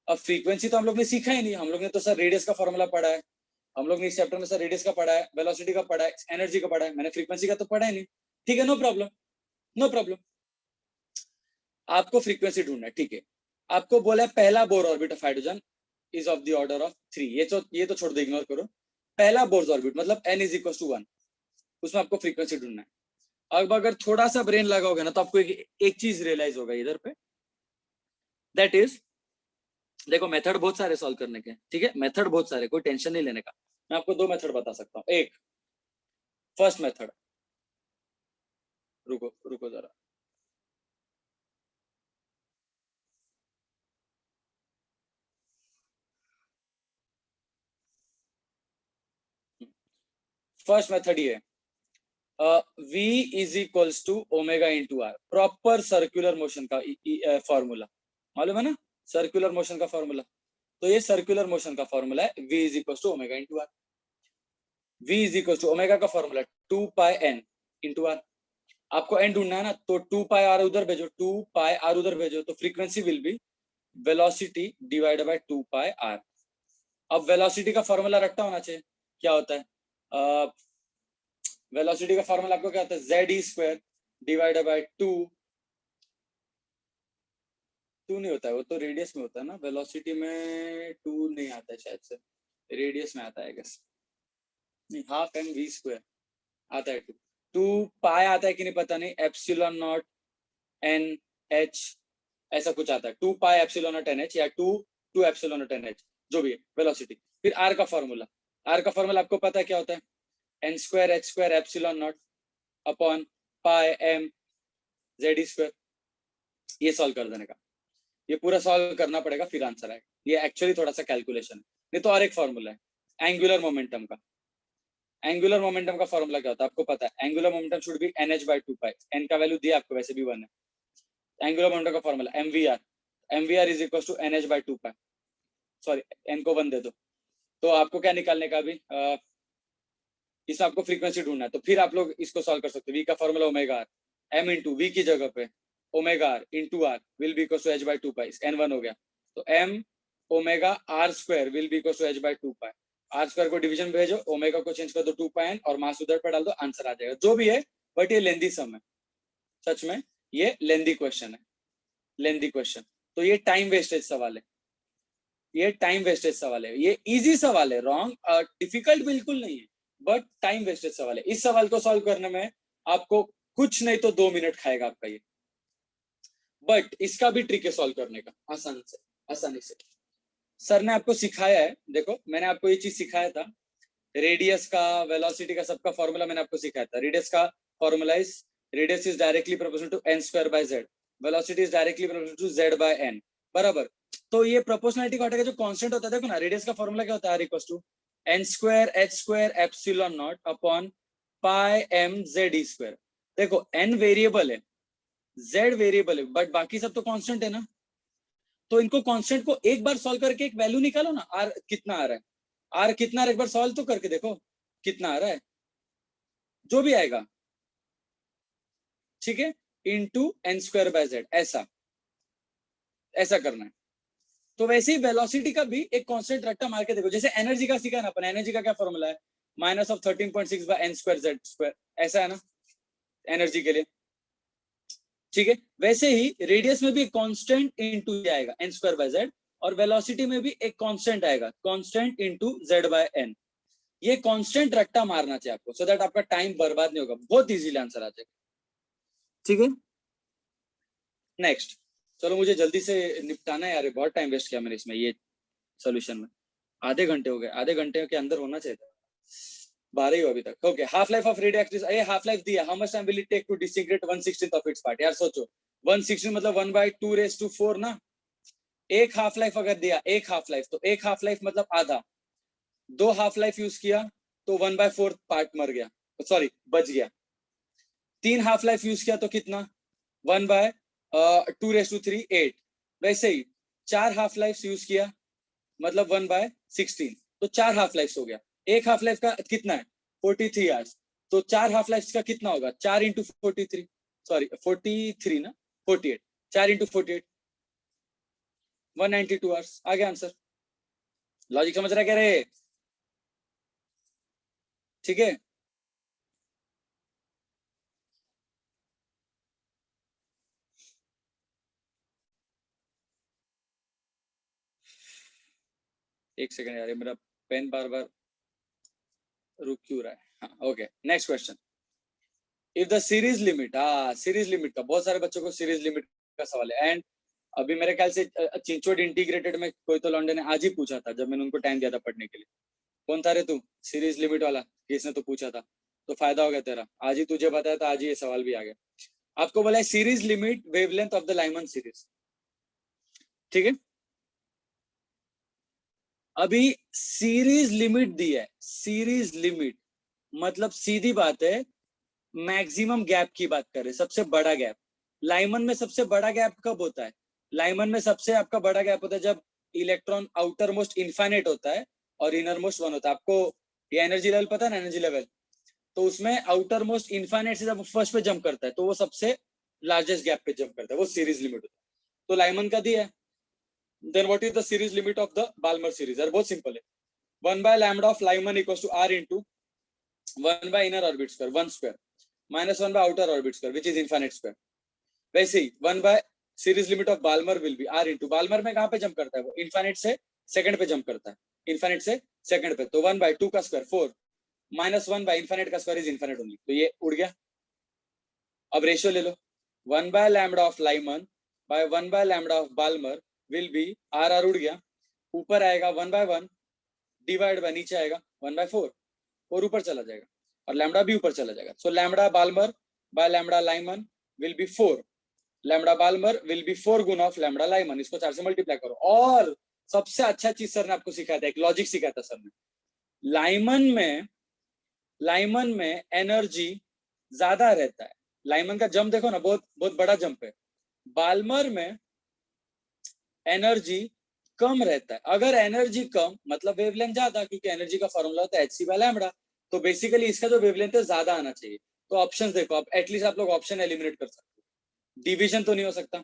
अब फ्रीक्वेंसी तो हम लोग ने सीखा ही नहीं, हम लोग ने तो सर रेडियस का फॉर्मूला पढ़ा है, हम लोग ने इस चैप्टर में सर रेडियस का पढ़ा है, वेलोसिटी का पढ़ा है, एनर्जी का पढ़ा है, मैंने फ्रीक्वेंसी का तो पढ़ा ही नहीं। ठीक है, नो प्रॉब्लम, नो प्रॉब्लम। आपको फ्रीक्वेंसी ढूंढना है, ठीक है। आपको बोला है पहला Bohr orbit of hydrogen is of the order of 3, ये तो छोड़ दो, इग्नोर करो। पहला बोर ऑर्बिट मतलब n इज इक्वल टू 1, उसमें आपको फ्रीक्वेंसी ढूंढना है। अब अगर थोड़ा सा ब्रेन लगाओगे ना, तो आपको एक चीज रियलाइज होगा इधर पे, दैट इज, देखो मेथड बहुत सारे सॉल्व करने के, ठीक है, मेथड बहुत सारे, कोई टेंशन नहीं लेने का। मैं आपको 2 मेथड बता सकता हूँ। एक फर्स्ट मेथड, रुको रुको जरा, फर्स्ट मेथड ये v is equals to omega into R, proper circular motion का फॉर्मूला मालूम है ना, सर्कुलर मोशन का फॉर्मूला। तो ये सर्कुलर मोशन का फॉर्मूला है, v is equals to omega into R. v is equals to omega का फॉर्मूला 2πn इंटू आर। आपको n ढूंढना है ना, तो 2πr उधर भेजो, 2πr उधर भेजो, तो frequency will be velocity divided by 2πr। अब वेलोसिटी का फॉर्मूला रखता होना चाहिए, क्या होता है वेलोसिटी का फॉर्मूला आपको क्या होता है, z² डिवाइडेड बाय 2 नहीं होता है, वो तो रेडियस में होता है ना, वेलोसिटी में 2 नहीं आता है शायद से, रेडियस में आता है गैस, नहीं, हाफ mv² आता है, 2 पाई आता है कि नहीं पता नहीं, एप्सिलॉन नॉट एन एच ऐसा कुछ आता है, 2 pi epsilon not an H या 2 एप्सिलॉन नॉट एन एच, जो भी है वेलोसिटी। फिर आर का फॉर्मूला, आपको पता है क्या होता है, n² epsilon naught upon pi m z²। ये सॉल्व कर देने का, ये पूरा सॉल्व करना पड़ेगा, फिर आंसर आएगा। ये एक्चुअली थोड़ा सा कैलकुलेशन है, नहीं तो और एक फॉर्मूला है एंगुलर मोमेंटम का। एंगुलर मोमेंटम का फॉर्मूला क्या होता है आपको पता है, angular momentum should be nh/2π, n का वैल्यू दिया आपको, वैसे भी 1 है। एंगुलर मोमेंटम का formula mvr is equal to nh/2π, sorry n को 1 दे दो। तो आपको क्या निकालने का अभी, इसमें आपको फ्रीक्वेंसी ढूंढना है, तो फिर आप लोग इसको सॉल्व कर सकते हो। v का formula omega R, m into V की जगह पे omega R into R will be equal to h/2π, n1 हो गया, तो m ओमेगा r² will be equal to h/2π। r² को डिवीजन भेजो, ओमेगा को चेंज कर दो 2πn और मास उधर पे डाल दो, आंसर आ जाएगा, जो भी है। बट ये लेंदी सम है, सच में ये लेंदी क्वेश्चन है, लेंदी क्वेश्चन। तो ये टाइम वेस्टेज सवाल है, ये टाइम वेस्टेज सवाल है, ये इजी सवाल है, रॉन्ग डिफिकल्ट बिल्कुल नहीं है, बट टाइम वेस्टेज सवाल है। इस सवाल को सॉल्व करने में आपको कुछ नहीं तो 2 मिनट खाएगा आपका ये, बट इसका भी ट्रिक है सॉल्व करने का आसान से। आसानी से। सर ने आपको सिखाया है, देखो मैंने आपको ये चीज सिखाया था, रेडियस का, वेलोसिटी का, सबका फॉर्मूला मैंने आपको सिखाया था। रेडियस का formula is, radius is directly proportional to n square by z, velocity is directly proportional to z by n, बराबर। तो ये प्रोपोर्शनलिटी को हटा के जो कांस्टेंट होता है, देखो ना, रेडियस का फॉर्मूला क्या होता है, r equal to n square h square epsilon naught upon pi m z e square. देखो n वेरिएबल है, z वेरिएबल है, बट बाकी सब तो कांस्टेंट है ना। तो इनको कांस्टेंट को एक बार सॉल्व करके एक वैल्यू निकालो ना, r कितना आ रहा है, r कितना आ रहा है, एक बार सॉल्व तो करके देखो कितना आ रहा है, जो भी आएगा, ठीक है, into n square by z, ऐसा ऐसा करना है। तो वैसे ही वेलोसिटी का भी एक कांस्टेंट रट्टा मार के देखो, जैसे एनर्जी का सीखा ना अपन, एनर्जी का क्या फॉर्मूला है, minus of 13.6 by n square z square, ऐसा है ना एनर्जी के लिए, ठीक है। वैसे ही रेडियस में भी एक कांस्टेंट इंटू आएगा n स्क्वायर बाय z, और वेलोसिटी में भी एक कांस्टेंट आएगा, constant into z by n। ये कांस्टेंट रट्टा मारना चाहिए आपको, सो दैट आपका टाइम बर्बाद नहीं होगा, बहुत इजीली आंसर आ जाएगा, ठीक है। नेक्स्ट, चलो मुझे जल्दी से निपटाना है यार, बहुत टाइम वेस्ट किया मैंने इसमें, ये सॉल्यूशन में आधे घंटे हो गए, आधे घंटे के अंदर होना चाहिए था, 12 ही हो अभी तक। Okay, half life of radioactive, ये हाफ लाइफ दिया, how much time will it take to disintegrate 1/16 of its part. यार सोचो 1/16 मतलब 1/2⁴ ना, एक हाफ लाइफ अगर दिया, एक हाफ लाइफ, तो एक हाफ लाइफ मतलब आधा, दो हाफ लाइफ यूज किया तो 1/4 पार्ट मर गया, सॉरी बच गया। तीन हाफ लाइफ यूज किया तो कितना, 1/2⁵ 8। वैसे ही चार हाफ लाइफ यूज किया मतलब 1/16, तो चार हाफ लाइफ हो गया। एक हाफ लाइफ का कितना है, 43 आवर्स, तो चार हाफ लाइफ का कितना होगा, 4 इंटू 43, सॉरी 43 ना, 48, 4 इंटू 48, 192 आवर्स। आ गया आंसर। लॉजिक समझ रहा है क्या रे, ठीक है। एक सेकंड यार, मेरा पेन बार बार रुक क्यों रहा है। हाँ okay, next question. If the series limit, series limit का बहुत सारे बच्चों को सीरीज लिमिट का सवाल है, एंड अभी मेरे ख्याल से चिंचोड इंटीग्रेटेड में कोई तो लॉन्डे ने आज ही पूछा था, जब मैंने उनको टाइम दिया था पढ़ने के लिए। कौन था रे तू, सीरीज लिमिट वाला, किसने तो पूछा था, तो फायदा हो गया तेरा, आज ही तुझे बताया था, आज ही ये सवाल भी आ गया। आपको बोला है series limit wavelength of the Lyman series, ठीक है। अभी सीरीज लिमिट दी है, सीरीज लिमिट मतलब सीधी बात है, मैक्सिमम गैप की बात कर रहे, सबसे बड़ा गैप। लाइमन में सबसे बड़ा गैप कब होता है, लाइमन में सबसे आपका बड़ा गैप होता है जब इलेक्ट्रॉन आउटर मोस्ट इनफाइनाइट होता है और इनर मोस्ट 1 होता है। आपको ये एनर्जी लेवल पता है ना, एनर्जी लेवल, तो उसमें आउटर मोस्ट इनफाइनाइट से जब फर्स्ट पे जंप करता है तो वो सबसे लार्जेस्ट गैप पे जंप करता है, वो सीरीज लिमिट होता है। तो लाइमन का दिया है, then what is the series limit of the Balmer series, यार बहुत सिंपल है, 1/λ of Lyman equals to r into 1/इनर ऑर्बिट स्क्वायर 1 स्क्वायर माइनस 1/आउटर orbit square which is infinite square. वैसे ही 1/ series limit of Balmer will be r into, Balmer में कहां पे जंप करता है वो, इनफाइनाइट से सेकंड पे जंप करता है, इनफाइनाइट से सेकंड पे, तो 1/2 का स्क्वायर 4 माइनस 1/इनफाइनाइट का स्क्वायर इज इनफाइनाइट ओनली, तो ये उड़ गया। अब रेशियो ले लो, 1/λ of Lyman by 1/λ of Balmer will be, r उड़ गया, ऊपर आएगा 1/1 डिवाइड बाय, नीचे आएगा 1/4 और ऊपर चला जाएगा, और लैम्डा भी ऊपर चला जाएगा। So lambda Balmer by lambda Lyman will be 4, lambda Balmer will be 4 गुना ऑफ लैम्डा लाइमन, इसको 4 से मल्टीप्लाई करो। और सबसे अच्छा चीज सर ने आपको सिखाया था, एक लॉजिक सिखाया था सर ने, लाइमन में एनर्जी ज्यादा रहता है, लाइमन का जंप देखो ना, बहुत बहुत बड़ा जंप है। बाल्मर में एनर्जी कम रहता है, अगर एनर्जी कम मतलब वेवलेंथ ज्यादा, क्योंकि एनर्जी का फॉर्मूला होता है hc/λ, तो बेसिकली इसका जो वेवलेंथ है ज्यादा आना चाहिए। तो ऑप्शंस देखो, आप एटलीस्ट आप लोग ऑप्शन एलिमिनेट कर सकते हो, डिवीजन तो नहीं हो सकता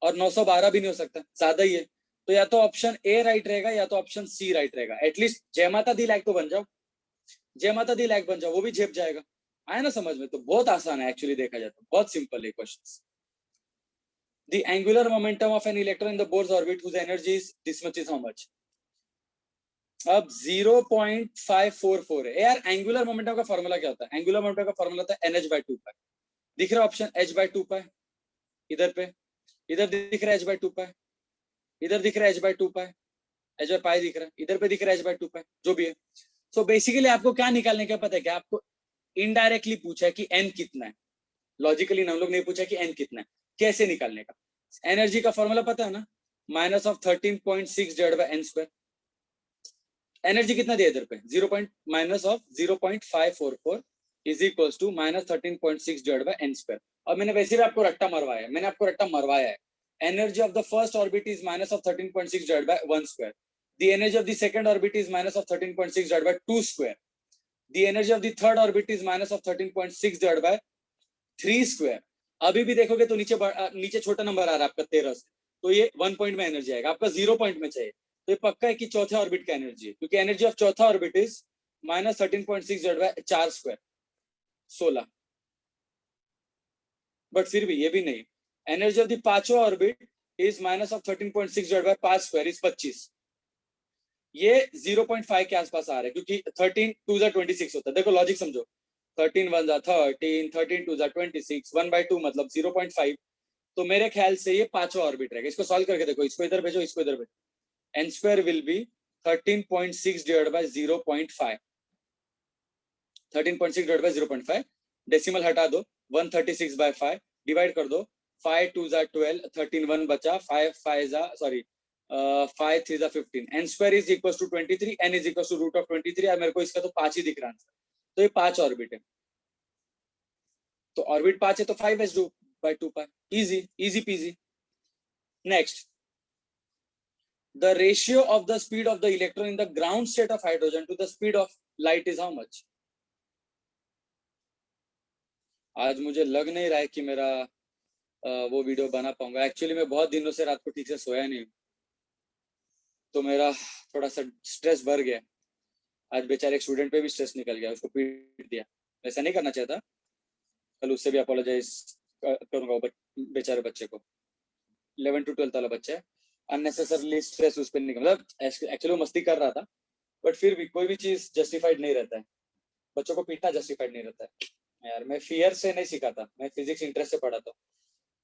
और 912 भी नहीं हो सकता, ज्यादा ही है, तो या तो ऑप्शन ए राइट रहेगा या तो ऑप्शन सी राइट रहेगा। एटलीस्ट जय माता दी लायक तो बन जाओ, जय माता दी लायक बन जाओ, वो भी झेप जाएगा। आया ना समझ में, तो बहुत आसान है एक्चुअली, देखा जाए तो बहुत सिंपल है question. The angular momentum of an electron in the Bohr's orbit whose energy is this much is how much? अब 0.544 है यार। एंगुलर मोमेंटम का फॉर्मूला क्या होता है, एंगुलर मोमेंटम का फॉर्मूला होता है NH/2π। दिख रहा है ऑप्शन h/2π, इधर पे, इधर दिख रहा है h/2π, इधर दिख रहा है h/2 h/π दिख रहा है, इधर पे दिख रहा है h/2 जो भी है। सो बेसिकली आपको क्या निकालने का पता है क्या? आपको इनडायरेक्टली पूछा है कि n कितना है, लॉजिकली हम लोग ने पूछा कि n कितना है, कैसे निकालने का? एनर्जी का फॉर्मूला पता है ना, -13.6/n²। एनर्जी कितना दिया इधर पे, -0.544 इज इक्वल्स टू -13.6/n²। और मैंने वैसे भी आपको रट्टा मरवाया है, energy of the first orbit is -13.6/1², the energy of the second orbit is -13.6/2², the energy of the third orbit is -13.6/3²। अभी भी देखोगे तो नीचे छोटा नंबर आ रहा है आपका 13 से, तो ये 1 पॉइंट में एनर्जी आएगा, आपका 0 पॉइंट में चाहिए, तो ये पक्का है कि चौथे ऑर्बिट का एनर्जी है, क्योंकि एनर्जी ऑफ चौथा ऑर्बिट इज -13.6/4², 16। बट फिर भी ये भी नहीं, एनर्जी ऑफ द पांचवा ऑर्बिट इज -13.6/5² इज 25। ये 0.5 के आसपास आ रहा है, क्योंकि 13 2 26 होता है। देखो लॉजिक समझो, 13 1 13, 13 2 26, 1/2 मतलब 0.5। तो मेरे ख्याल से ये पांचवा ऑर्बिट रहेगा। इसको सॉल्व करके देखो, इसको इधर भेजो, इसको इधर भेजो। n² विल बी 13.6/0.5, 13.6/0.5, डेसिमल हटा दो, 136/5 डिवाइड कर दो, 5 2 12, 13 1 बचा, 5 5 sorry 5 3 15, n² is equal to 23, n is equal to √23। और मेरे को इसका तो 5 ही दिख रहा है, तो ये 5 ऑर्बिट है। तो ऑर्बिट 5 है तो 5s/2π, easy PG. Next, the ratio of the speed of the electron in the ground state of hydrogen to the speed of light is how much? आज मुझे लग नहीं रहा है कि मेरा वो वीडियो बना पाऊंगा। एक्चुअली मैं बहुत दिनों से रात को ठीक से सोया नहीं, तो मेरा थोड़ा सा स्ट्रेस बढ़ गया। आज बेचारे एक स्टूडेंट पे भी स्ट्रेस निकल गया, उसको पीट दिया। ऐसा नहीं करना चाहता, कल उससे भी अपोलोजाइज करूंगा बेचारे बच्चे को। 11 to 12 वाला बच्चा है, अननेसेसरली स्ट्रेस उस पर निकल, मतलब एक्चुअली वो मस्ती कर रहा था, बट फिर भी कोई भी चीज जस्टिफाइड नहीं रहता है। बच्चों को पीटना जस्टिफाइड नहीं रहता है यार। मैं फियर से नहीं सीखा था, मैं फिजिक्स इंटरेस्ट से पढ़ा था।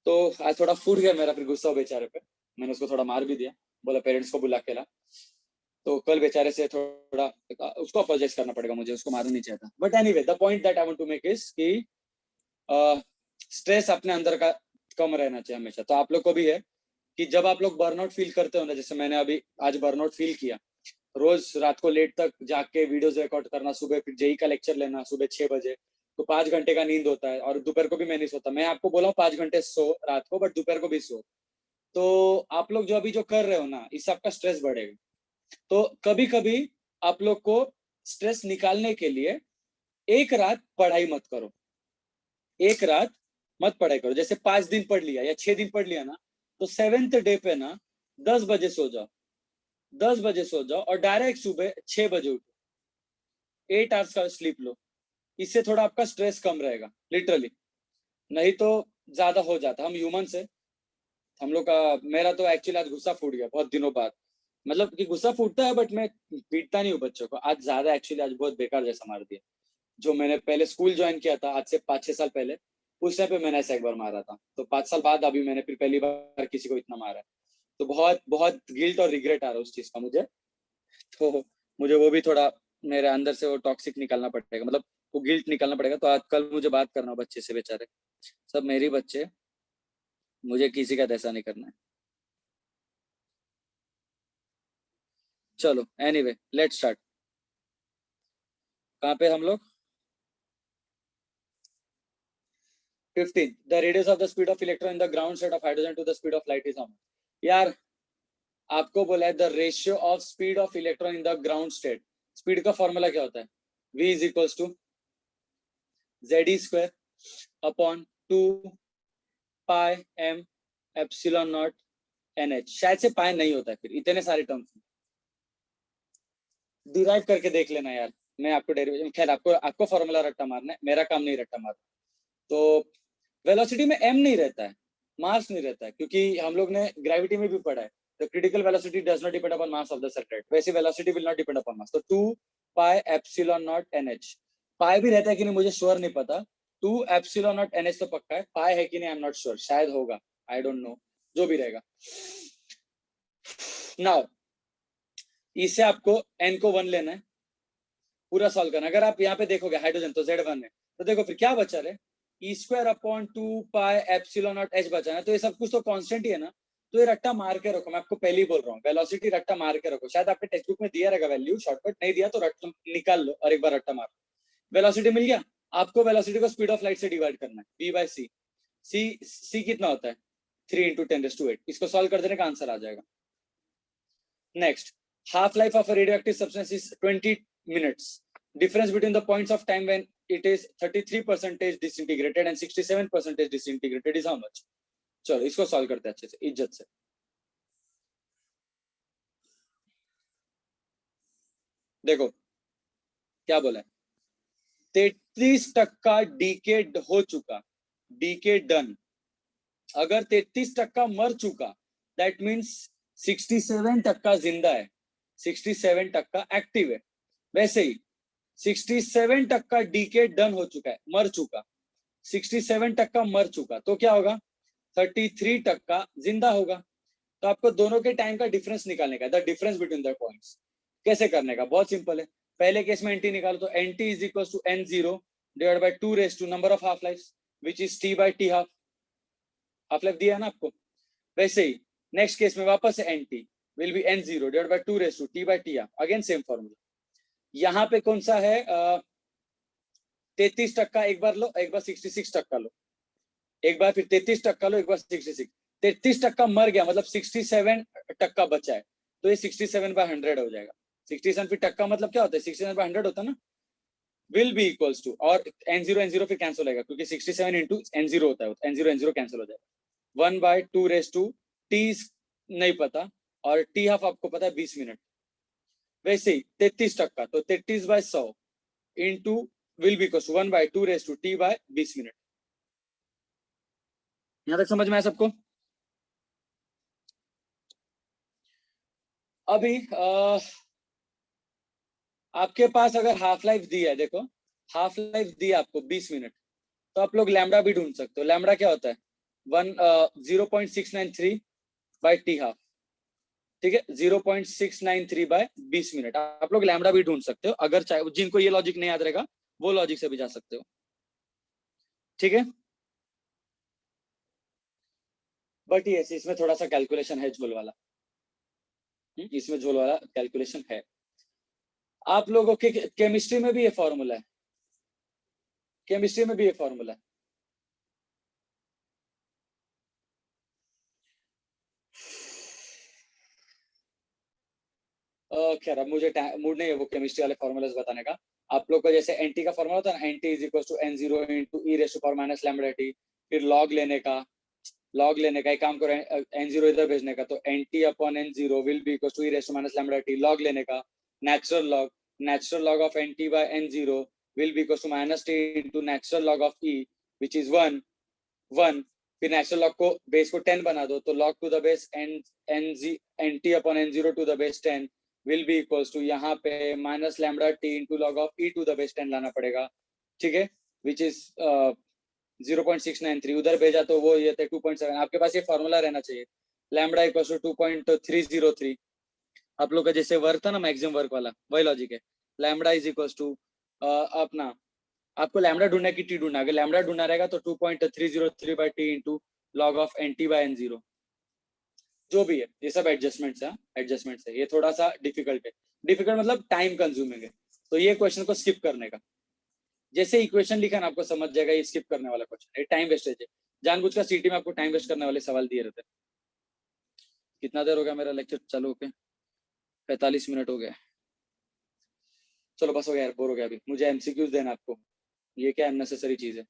तो आज थोड़ा फूट गया मेरा फिर गुस्सा बेचारे पे, मैंने उसको थोड़ा मार भी दिया, बोला पेरेंट्स को बुला के ला। तो कल बेचारे से थोड़ा उसको अपोलोजाइज करना पड़ेगा मुझे, उसको मारना नहीं चाहता। But anyway, the point that I want to make is कि स्ट्रेस अपने अंदर का कम रहना चाहिए हमेशा। तो आप लोग को भी है कि जब आप लोग बर्नआउट फील करते हो ना, जैसे मैंने अभी आज बर्नआउट फील किया, रोज रात को लेट तक जाग के वीडियोस रिकॉर्ड करना, सुबह फिर जेई का लेक्चर लेना सुबह 6 बजे, तो 5 घंटे का नींद होता है, और दोपहर को भी मैं नहीं सोता। मैं आपको बोला 5 घंटे सो रात को, बट दोपहर को भी सो। तो आप लोग जो अभी जो कर रहे हो ना, इससे आपका स्ट्रेस बढ़ेगा। तो कभी कभी आप लोग को स्ट्रेस निकालने के लिए एक रात पढ़ाई मत करो, एक रात मत पढ़ाई करो। जैसे 5 दिन पढ़ लिया या 6 दिन पढ़ लिया ना, तो 7th डे पे ना 10 बजे सो जाओ, 10 बजे सो जाओ और डायरेक्ट सुबह 6 बजे उठो, 8 आवर्स का स्लीप लो। इससे थोड़ा आपका स्ट्रेस कम रहेगा लिटरली, नहीं तो ज्यादा हो जाता। हम ह्यूमन से, हम लोग का, मेरा तो एक्चुअली आज गुस्सा फूट गया बहुत दिनों बाद। मतलब कि गुस्सा फूटता है, बट मैं पीटता नहीं हूँ बच्चों को। आज ज्यादा एक्चुअली आज बहुत बेकार जैसा मार दिया। जो मैंने पहले स्कूल ज्वाइन किया था आज से 5-6 साल पहले, उस टाइम पे मैंने ऐसा एक बार मारा था। तो 5 साल बाद अभी मैंने फिर पहली बार किसी को इतना मारा है। तो बहुत बहुत गिल्ट और रिग्रेट आ रहा है उस चीज का मुझे। तो मुझे वो भी थोड़ा मेरे अंदर से वो टॉक्सिक निकालना पड़ेगा, मतलब वो गिल्ट निकालना पड़ेगा। तो आज कल मुझे बात करना हो बच्चे से, बेचारे सब मेरे बच्चे, मुझे किसी का ऐसा नहीं करना है। चलो एनीवे, लेट्स स्टार्ट। कहाँ पे हम लोग? 15, the radius of the speed of electron in the ground state of hydrogen to the speed of light is how much? यार आपको बोला है the ratio of speed of electron in the ground state. Speed का फॉर्मूला क्या होता है? v is equals to ZE² upon 2 pi m epsilon naught NH। शायद से पाई नहीं होता है, फिर इतने सारे टर्म्स डिराइव करके देख लेना यार। मैं आपको डेरिवेशन, खैर आपको फॉर्मूला रट्टा मारना है, मेरा काम नहीं रट्टा मारना। तो वेलोसिटी में m नहीं रहता है, मास नहीं रहता है, क्योंकि हम लोग ने ग्रेविटी में भी पढ़ा है, the critical velocity does not depend upon mass of the satellite। वैसे velocity will not depend upon mass। तो 2 पाई एप्सिलॉन नॉट NH, पाई भी रहता है कि नहीं मुझे श्योर नहीं पता। 2 एप्सिलॉन नॉट NH तो पक्का है, पाई है कि नहीं आई एम नॉट श्योर, शायद होगा, आई डोंट नो, जो भी रहेगा। नाउ इससे आपको n को 1 लेना है, पूरा सॉल्व करना। अगर आप यहाँ पे देखोगे हाइड्रोजन तो Z1 है, तो देखो फिर क्या बचा रहे, E²/2πε0H बचा है। तो ये सब कुछ तो कांस्टेंट ही है ना, तो ये रट्टा मार के रखो। मैं आपको पहले ही बोल रहा हूँ, वेलोसिटी रट्टा मार के रखो। शायद आपके टेक्स्ट बुक में दिया रहेगा वैल्यू, शॉर्टकट नहीं दिया तो रट्टा निकाल लो और एक बार रट्टा मारो। वेलोसिटी मिल गया आपको। वेलोसिटी को स्पीड ऑफ लाइट से डिवाइड करना है, v/c। c कितना होता है, 3 × 10⁸ इसको सॉल्व कर देने का आंसर आ जाएगा। Next, half life of a radioactive substance is 20 minutes. Difference between the points of time when it is 33% disintegrated and 67% disintegrated is how much? चलो इसको सॉल्व करते हैं अच्छे से, इज्जत से। देखो क्या बोला है, 33% डीकेड हो चुका, डीकेड डन। अगर 33% मर चुका, दैट मीन्स 67% जिंदा है, 67% एक्टिव है। वैसे ही 67% डीकेड डन हो चुका है, मर चुका। 67% मर चुका तो क्या होगा, 33% जिंदा होगा। तो आपको दोनों के टाइम का डिफरेंस निकालने का, the difference between the points. कैसे करने का, बहुत सिंपल है। पहले केस में nt निकालो तो nt is equal to n0 divide by 2 raise to number of half life which is t/t half. Half life दिया है ना आपको। वैसे ही नेक्स्ट केस में वापस से nt will be n0 divide by 2 raise to t/t half. Again same formula. यहाँ पे कौन सा है, 33%, एक बार लो, एक बार 66% लो, एक बार फिर 33% लो, एक बार 66। 33% मर गया मतलब 67% बचा है, तो ये 67/100 हो जाएगा। 67 फिर टक्का मतलब क्या होता है, 67/100 होता है ना। विल बी इक्वल्स टू, और n0 फिर कैंसिल होगा क्योंकि 67 इंटू n0 होता है, n0 कैंसिल हो जाएगा। 1/2 रेज टू t नहीं पता, और t हाफ आपको पता है 20 मिनट। वैसे ही 33%, तो 33/100 into will be equals to 1/2 raise to t/20 minute. यहां तक समझ में आया सबको। अभी आपके पास अगर हाफ लाइफ दी है, देखो हाफ लाइफ दी है आपको 20 मिनट, तो आप लोग लैम्डा भी ढूंढ सकते हो। लैम्डा क्या होता है, 0.693/t हाफ, ठीक है, 0.693/20 मिनट। आप लोग लैम्डा भी ढूंढ सकते हो, अगर चाहे, जिनको ये लॉजिक नहीं याद रहेगा वो लॉजिक से भी जा सकते हो, ठीक है। बट ये इसमें थोड़ा सा कैलकुलेशन है, झोल वाला, इसमें झोल वाला कैलकुलेशन है। आप लोगों के केमिस्ट्री में भी ये फॉर्मूला है, केमिस्ट्री में भी ये फॉर्मूला है। खैर अब मुझे मूड नहीं है वो केमिस्ट्री वाले फॉर्मूलाज बताने का। आप लोग को जैसे एनटी का फॉर्मूला होता है ना, NT is equal to n0 into E raise to power minus lambda T, फिर लॉग लेने का, लॉग लेने का, एक काम करो n0 इधर भेजने का, तो nt upon n0 will be equal to E raise to minus lambda T. Log लेने का, natural log of nt by n0 will be equal to minus t into natural log of e which is 1। फिर नेचुरल लॉग को बेस को 10 बना दो, तो log to the base nt upon n0 to the base 10 will be equals to, यहाँ पे minus lambda T into log of e to the base 10 लाना पड़ेगा, ठीक है, विच इज 0.693। उधर भेजा तो वो ये थे 2.7। आपके पास ये फॉर्मूला रहना चाहिए, लैम्डा इक्वल्स टू 2.303। आप लोग का जैसे वर्क था ना मैक्सिमम वर्क वाला, वही लॉजिक है। लैम्डा इज इक्वल्स टू अपना, आपको लैम्डा ढूंढना है कि टी ढूंढना है। अगर लैम्डा ढूंढना रहेगा तो 2.303/t into log of nt/n0, जो भी है, ये सब एडजस्टमेंट्स है, एडजस्टमेंट्स है। ये थोड़ा सा डिफिकल्ट है, डिफिकल्ट मतलब टाइम कंज्यूमिंग है, तो ये क्वेश्चन को स्किप करने का। जैसे इक्वेशन लिखा ना आपको समझ जाएगा, ये स्किप करने वाला क्वेश्चन, ये टाइम वेस्टेज है। जानबूझकर सीटी में आपको टाइम वेस्ट करने वाले सवाल दिए रहते हैं। कितना देर हो गया मेरा लेक्चर चालू होके, 45 मिनट हो गए। चलो बस हो गया यार, बोर हो गया। अभी मुझे एमसीक्यूज देना आपको, ये क्या अननेसेसरी चीज है।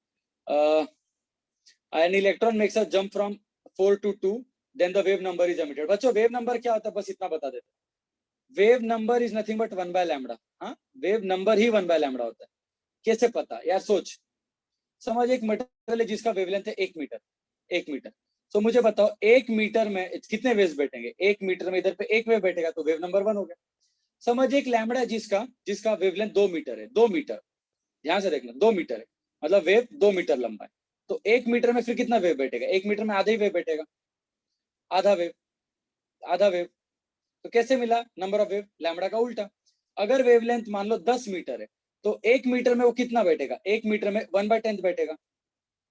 an electron makes a jump from 4 to 2, then the wave number is emitted। बच्चों वेव नंबर क्या होता है बस इतना बता देते। Wave number is nothing but 1/λ। हाँ, वेव नंबर ही 1/λ होता है। कैसे पता यार, सोच समझ, एक मटेरियल है जिसका वेवलेंथ है 1 मीटर, 1 मीटर। तो मुझे बताओ 1 मीटर में कितने वेव्स बैठेंगे, 1 मीटर में इधर पे 1 वेव बैठेगा, तो वेव नंबर 1 हो गया। समझ एक लैम्बडा जिसका जिसका वेवलेंथ 2 मीटर है, 2 मीटर, ध्यान से देखना 2 मीटर है, मतलब वेव 2 मीटर लंबा है, तो 1 मीटर में फिर कितना वेव बैठेगा, 1 मीटर में आधा ही वेव बैठेगा, आधा वेव, आधा वेव। तो कैसे मिला नंबर ऑफ वेव? लैम्बडा का उल्टा। अगर वेवलेंथ मान लो 10 मीटर है तो 1 मीटर में वो कितना बैठेगा? 1 मीटर में 1/10 बैठेगा,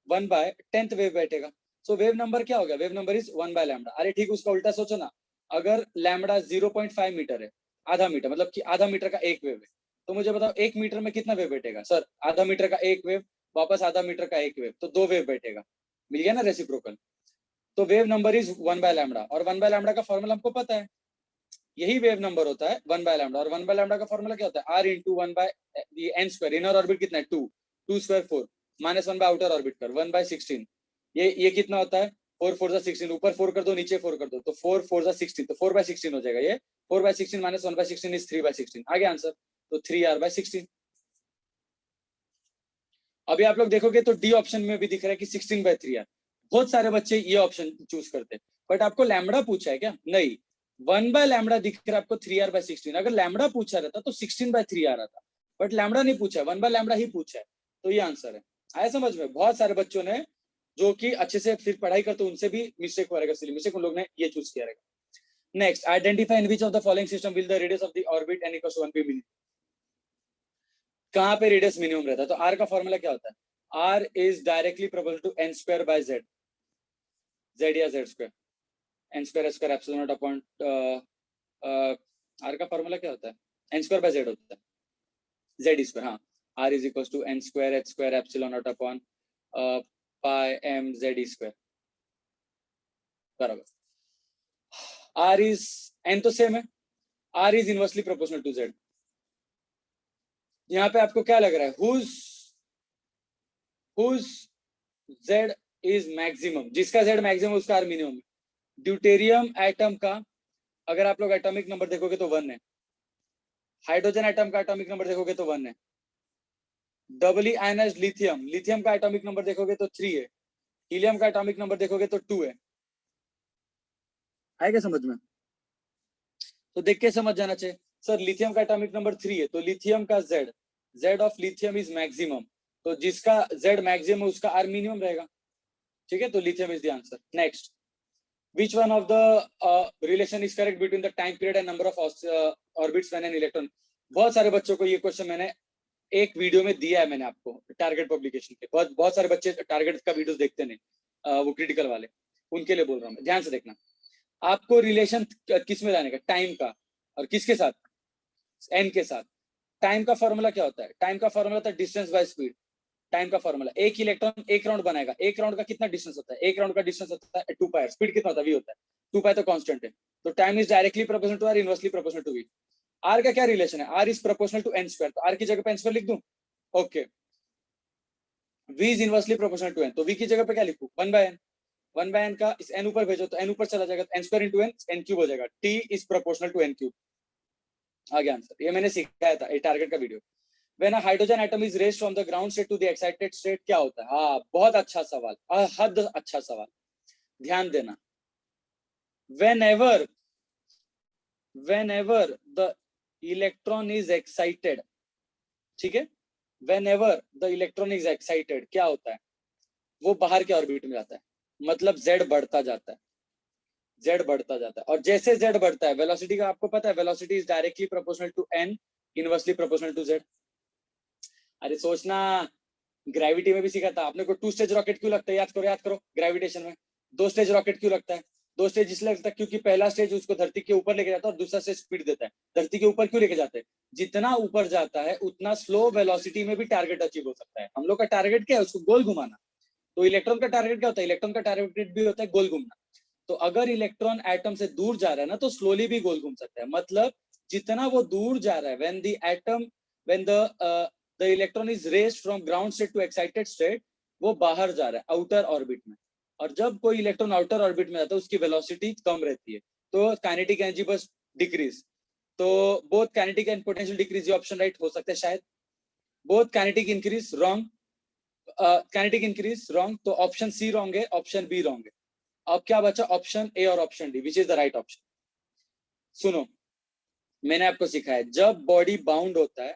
1/10 वेव बैठेगा। सो वेव नंबर क्या हो गया? Wave number is 1 by lambda. अरे ठीक, उसका उल्टा सोचो ना, अगर लैम्बडा 0.5 मीटर है, आधा मीटर मतलब कि आधा मीटर का एक वेव है, तो मुझे बताओ 1 मीटर में कितना वेव बैठेगा? सर आधा मीटर का एक वेव वापस आधा मीटर का एक वेव, तो 2 वेव बैठेगा। मिल गया ना रेसिप्रोकल। तो wave number is 1 by lambda, और 1 बाय लैम्बडा का फॉर्मूला हमको पता है, यही वेव नंबर होता है 1 बाय लैम्बडा। और 1 बाय लैम्बडा का फॉर्मूला क्या होता है? Are into 1/n²। Inner orbit कितना है? 2, 2² 4, -1 बाय आउटर ऑर्बिट कर 1/16। ये कितना होता है? 4 4 16, ऊपर 4 कर दो नीचे 4 कर दो, तो 4 4 16, तो 4/16 हो जाएगा। ये 4/16 - 1/16 इज 3/16। आ गया आंसर, तो 3r/16। अभी आप लोग देखोगे तो डी ऑप्शन में भी दिख रहा है कि 16/3r। बहुत सारे बच्चे ये ऑप्शन चूज करते हैं, बट आपको लैम्बडा पूछा है क्या? नहीं, 1 बाय लैम्बडा दिख रहा है आपको 3r/16। अगर लैम्बडा पूछा रहता तो 16/3r आता, बट लैम्बडा नहीं पूछा है, 1 बाय लैम्बडा ही पूछा है, तो ये आंसर है। आया समझ में? बहुत सारे बच्चों ने जो कि अच्छे से फिर पढ़ाई करते उनसे भी मिस्टेक हो रहेगा, सिली मिस्टेक, उन लोग ने ये चूज किया रहेगा। Next, identify in which of the following system will the radius of the orbit n = 1 पे मिनिमम। कहाँ पे रेडियस मिनिमम रहता है? तो r का फॉर्मूला क्या होता है? r is directly proportional to n² / z, z या z², n² epsilon naught upon r का फॉर्मूला क्या होता है? n² / z होता है, z²। हाँ, r is equal to n² h² epsilon naught upon pi m z²। बराबर। r इज n तो सेम है, r is inversely proportional to z। यहाँ पे आपको क्या लग रहा है? हुज z इज मैक्सिमम, जिसका z मैक्सिमम उसका r मिनिमम है। ड्यूटेरियम एटम का अगर आप लोग एटॉमिक नंबर देखोगे तो 1 है, हाइड्रोजन एटम का एटॉमिक नंबर देखोगे तो 1 है, डबली आयनाइज्ड लिथियम का एटॉमिक नंबर देखोगे तो 3 है, हीलियम का एटॉमिक नंबर देखोगे तो 2 है। आएगा समझ में? तो देख के समझ जाना चाहिए। सर लिथियम का एटॉमिक नंबर 3 है, तो लिथियम का z of lithium is maximum, तो जिसका z मैक्सिमम उसका r मिनिमम रहेगा। ठीक है, तो lithium is the answer. Next, which one of the relation is correct between the time period and number of orbits when an electron। बहुत सारे बच्चों को ये क्वेश्चन मैंने एक वीडियो में दिया है, मैंने आपको टारगेट पब्लिकेशन के। बहुत सारे बच्चे टारगेट का वीडियोस देखते नहीं, वो क्रिटिकल वाले, उनके लिए बोल रहा हूँ, ध्यान से देखना। आपको रिलेशन किस में लाने का? टाइम का, और किसके साथ? एन के साथ। टाइम का फॉर्मूला क्या होता है? टाइम का फॉर्मूला होता है डिस्टेंस बाय स्पीड। टाइम का फॉर्मूला, एक इलेक्ट्रॉन एक राउंड बनाएगा, एक राउंड का कितना डिस्टेंस होता है? एक राउंड का डिस्टेंस होता है 2 पाई। स्पीड कितना होता है? v होता है, 2 पाई तो कांस्टेंट है। तो time is directly proportional to r, inversely proportional to v। r का क्या रिलेशन है? r is proportional to n², तो r की जगह पे n² लिख दूं? Okay. v is inversely proportional to n, तो v की जगह पे क्या लिखूं? 1/n। 1/n का इस n ऊपर भेजो तो n ऊपर चला जाएगा, तो n² इंटू n, n³ हो जाएगा। t is proportional to n³। आ गया आंसर, ये मैंने सिखाया था, ये टारगेट का video. When a hydrogen atom is raised from the ground state to the excited state, क्या होता है? हाँ, बहुत अच्छा सवाल, हद अच्छा सवाल, ध्यान देना। Whenever the electron is excited, ठीक है, whenever the electron is excited क्या होता है? वो बाहर के ऑर्बिट में जाता है, मतलब z बढ़ता जाता है, z बढ़ता जाता है। और जैसे z बढ़ता है, वेलोसिटी का आपको पता है, velocity is directly proportional to n, inversely proportional to z। अरे सोचना, ग्रेविटी में भी सीखा था आपने को। 2 स्टेज रॉकेट क्यों लगता है? याद करो ग्रेविटेशन में 2 स्टेज रॉकेट क्यों लगता है? 2 स्टेज इसलिए लगता है क्योंकि पहला स्टेज उसको धरती के ऊपर लेके जाता है और दूसरा स्टेज स्पीड देता है। धरती के ऊपर क्यों लेके जाते हैं? जितना ऊपर जाता है उतना स्लो वेलोसिटी में भी टारगेट अचीव हो सकता है। हम लोग का टारगेट क्या है? उसको गोल घुमाना। तो इलेक्ट्रॉन का टारगेट क्या होता है? इलेक्ट्रॉन का टारगेट भी होता है गोल घूमना। तो अगर इलेक्ट्रॉन एटम से दूर जा रहा है ना, तो स्लोली भी गोल घूम सकता है। मतलब जितना वो दूर जा रहा है, when the electron is raised from ground state to excited state, वो बाहर जा रहा है आउटर ऑर्बिट में। और जब कोई इलेक्ट्रॉन आउटर ऑर्बिट में जाता है उसकी वेलोसिटी कम रहती है, तो काइनेटिक एनर्जी बस डिक्रीज। तो both kinetic and potential decrease, ये ऑप्शन राइट हो सकता है शायद। Both kinetic increase wrong, kinetic increase wrong, तो ऑप्शन सी रॉन्ग है, ऑप्शन बी रॉन्ग है। अब क्या बचा? ऑप्शन ए और option D, which is the right option. सुनो, मैंने आपको सिखाया, जब बॉडी बाउंड होता है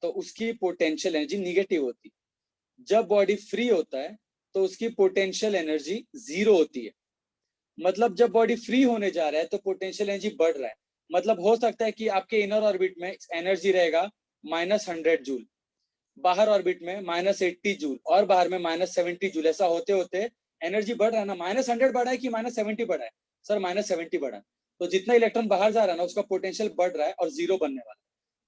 तो उसकी पोटेंशियल एनर्जी निगेटिव होती है। जब बॉडी फ्री होता है तो उसकी पोटेंशियल एनर्जी 0 होती है। मतलब जब बॉडी फ्री होने जा रहा है तो पोटेंशियल एनर्जी बढ़ रहा है, मतलब हो सकता है कि आपके इनर ऑर्बिट में एनर्जी रहेगा -100 जूल, बाहर ऑर्बिट में -80 जूल और बाहर में -70 जूल। ऐसा होते होते एनर्जी बढ़ रहा है ना, -100 बढ़ा है कि -70 बढ़ा है? सर -70 बढ़ा है। तो जितना इलेक्ट्रॉन बाहर जा रहा है ना, उसका पोटेंशियल बढ़ रहा है और जीरो बनने वाला है।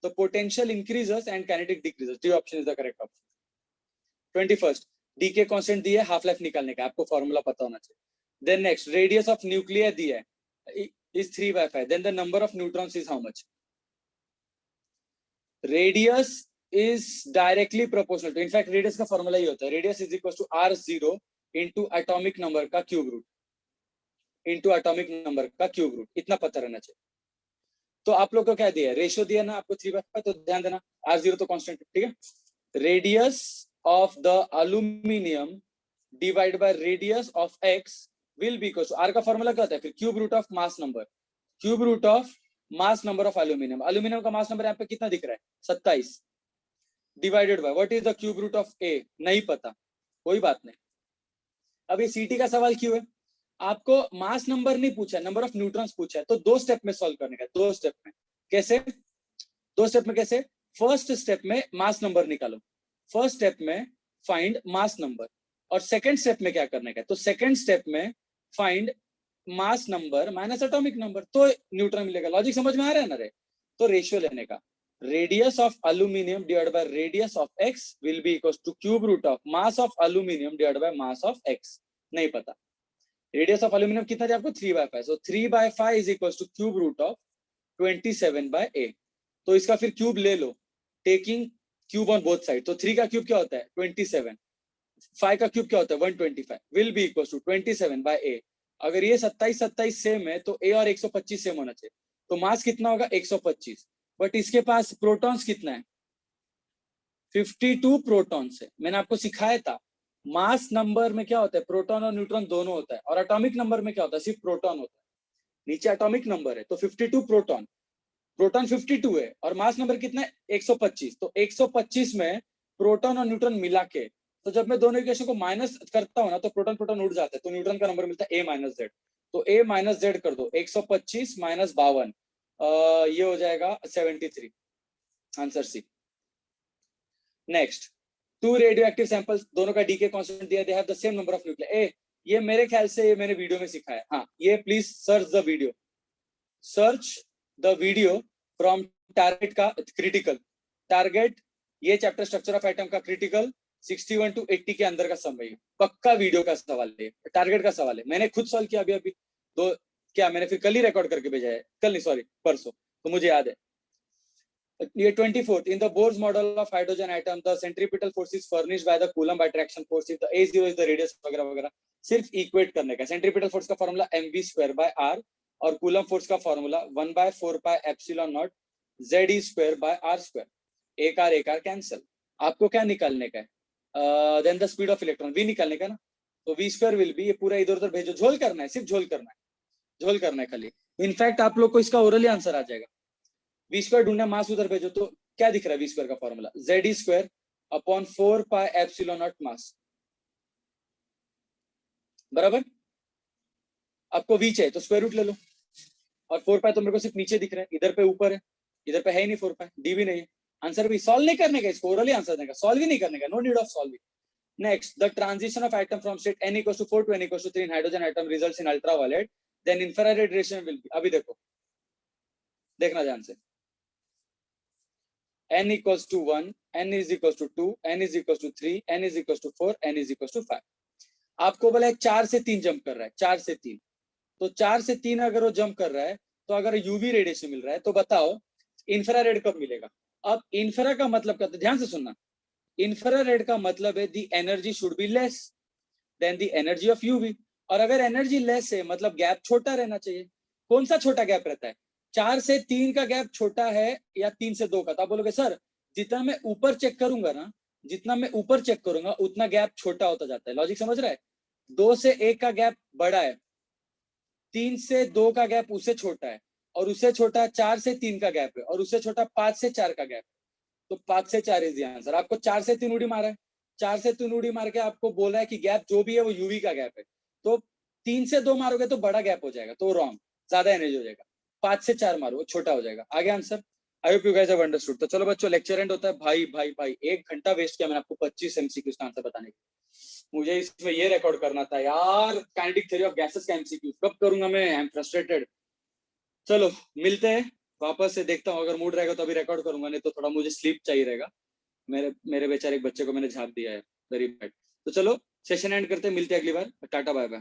तो potential increases and kinetic decreases. D option is the correct option. 21st, D के कांस्टेंट दिया है, हाफ लाइफ निकालने का, आपको फॉर्मूला पता होना चाहिए। Then next, radius of nuclear दिया है is 3/5, then the number of neutrons is how much? Radius is directly proportional to, in fact radius का फॉर्मूला ही होता है, radius is equal to r0 into atomic number का cube root, into atomic number का क्यूब रूट, इतना पता रहना चाहिए। तो आप लोग को क्या दिया है, रेशियो दिया ना आपको 3/5, तो ध्यान देना r0 तो कांस्टेंट, ठीक है। Radius of the aluminium divide by radius of x will be equal to, r का फॉर्मूला क्या होता है फिर, cube root of mass number, cube root of mass number of aluminium. Aluminium का मास नंबर यहाँ पे कितना दिख रहा है, 27, divided by what is the cube root of A, नहीं पता, कोई बात नहीं। अब ये सीटी का सवाल क्यों है, आपको मास नंबर नहीं पूछा है, नंबर ऑफ न्यूट्रॉन्स पूछा है। तो दो स्टेप में सॉल्व करने का, दो स्टेप में कैसे, दो स्टेप में कैसे, फर्स्ट स्टेप में मास नंबर निकालो, फर्स्ट स्टेप में फाइंड मास नंबर, और सेकंड स्टेप में क्या करने का, तो सेकंड स्टेप में find mass number minus atomic number, तो न्यूट्रॉन मिलेगा। लॉजिक समझ में आ रहा है ना रे? तो रेशियो लेने का, radius of aluminium divided by radius of X will be equal to cube root of mass of aluminium divided by mass of X, नहीं पता। रेडियस ऑफ एल्यूमिनियम कितना है आपको, 3/5, so 3/5 is equal to cube root of 27/a। तो इसका फिर क्यूब ले लो, taking cube on both side, तो 3 का क्यूब क्या होता है 27, 5 का क्यूब क्या होता है 125, will be equal to 27/a। अगर ये 27 सेम है तो a और 125 सेम होना चाहिए, तो मास कितना होगा 125, बट इसके पास प्रोटॉन्स कितना है 52 प्रोटॉन्स है। मैंने आपको सिखाया था मास नंबर में क्या होता है, प्रोटॉन और न्यूट्रॉन दोनों होता है, और एटॉमिक नंबर में क्या होता है, सिर्फ प्रोटॉन होता है। नीचे एटॉमिक नंबर है तो 52 प्रोटॉन, प्रोटॉन 52 है, और मास नंबर कितना है 125, तो 125 में प्रोटॉन और न्यूट्रॉन मिला के, तो जब मैं दोनों इक्वेशन को माइनस करता हूँ ना, तो प्रोटॉन प्रोटॉन उड़ जाता है, तो न्यूट्रॉन का नंबर मिलता है a-z। तो a-z कर दो, 125 माइनस 52, ये हो जाएगा 73, answer C. Next, two radioactive samples, दोनों का डीके कांस्टेंट दिया, they have the same number of nuclear. ये मेरे ख्याल से ये मैंने वीडियो में सिखाया, हाँ ये please search the video, search the video from target का क्रिटिकल, टारगेट ये चैप्टर स्ट्रक्चर ऑफ एटम का क्रिटिकल 61 to 80 के अंदर का समय, पक्का वीडियो का सवाल है, टारगेट का सवाल है, मैंने खुद सॉल्व किया अभी अभी, तो क्या मैंने फिर कल ही रिकॉर्ड करके भेजा है, कल नहीं सॉरी परसों, तो मुझे याद है। ये 24th, in the Bohr's model of hydrogen atom the centripetal force is furnished by the Coulomb attraction force if the a0 is the radius वगैरह वगैरह, सिर्फ इक्वेट करने का। सेंट्रीपिटल फोर्स का फॉर्मूला mv²/r और कूलम फोर्स का फॉर्मूला 1/4πε0 ze²/r², एक आर कैंसिल। आपको क्या निकालने का है, then the speed of electron v निकालने का ना, तो v² विल बी, ये पूरा इधर उधर भेजो, झोल करना है, सिर्फ झोल करना है, झोल करना है खाली। इनफैक्ट आप लोग को इसका ओरली आंसर आ जाएगा। v² ढूंढना, मास उधर भेजो, तो क्या दिख रहा है v² का फॉर्मूला, ze²/4πε0 मास, बराबर। आपको v चाहिए तो स्क्वायर रूट ले लो, और 4π तो मेरे को सिर्फ नीचे दिख रहा है, इधर पे ऊपर है, इधर पे है ही नहीं 4π, डी भी नहीं है। आंसर भी सॉल्व नहीं करने का, इसको ओरली आंसर देने का, सॉल्व ही नहीं करने का, no need of solving. Next, the transition of atom from state n = 4 to n = 3 in hydrogen atom results in ultraviolet, then infrared radiation will be, अभी देखो, देखना ध्यान से, n = 1, n = 2, n = 3, n = 4, n = 5। आपको बोला 4 से 3 जंप कर रहा है, 4 से 3, तो 4 से 3 अगर वो जंप कर रहा है, तो अगर यूवी रेडिएशन मिल रहा है, तो बताओ इंफ्रारेड कब मिलेगा। अब इंफ्रा का मतलब क्या, ध्यान से सुनना, इंफ्रारेड का मतलब है दी energy should be less than the energy of UV, और अगर एनर्जी लेस है मतलब गैप छोटा रहना चाहिए। कौन सा छोटा गैप रहता है, 4 से 3 का गैप छोटा है या 3 से 2 का। तो आप बोलोगे सर जितना मैं ऊपर चेक करूंगा ना, जितना मैं ऊपर चेक करूंगा उतना गैप छोटा होता जाता है। लॉजिक समझ रहा है, 2 से 1 का गैप बड़ा है, 3 से 2 का गैप उससे छोटा है, और उससे छोटा 4 से 3 का गैप है, और उससे छोटा 5 से 4 का गैप, तो 5 से 4 इज द आंसर। आपको 4 से 3 उड़ी मारा है, 4 से 3 उड़ी मार के आपको बोला है कि गैप जो भी है वो यूवी का गैप है, तो 3 से 2 मारोगे तो बड़ा गैप हो जाएगा, तो रॉन्ग, ज्यादा एनर्जी हो जाएगा। 5 से 4 मारो, वो छोटा हो जाएगा। आगे answer. I hope you guys have understood. तो चलो बच्चों, लेक्चर एंड होता है। भाई भाई भाई 1 घंटा वेस्ट किया मैंने आपको 25 एमसीक्यूज का आंसर बताने के। मुझे इसमें ये रिकॉर्ड करना था यार, काइनेटिक थ्योरी ऑफ गैसेस का एमसीक्यूज कब करूंगा मैं, आई एम फ्रस्ट्रेटेड। चलो मिलते हैं वापस से, देखता हूँ अगर मूड रहेगा तो अभी रिकॉर्ड करूंगा, नहीं तो थोड़ा मुझे स्लीप चाहिए रहेगा। मेरे मेरे बेचारे एक बच्चे को मैंने झाप दिया है, वेरी बैड। तो चलो सेशन एंड करते हैं, मिलते हैं अगली बार, टाटा बाय बाय।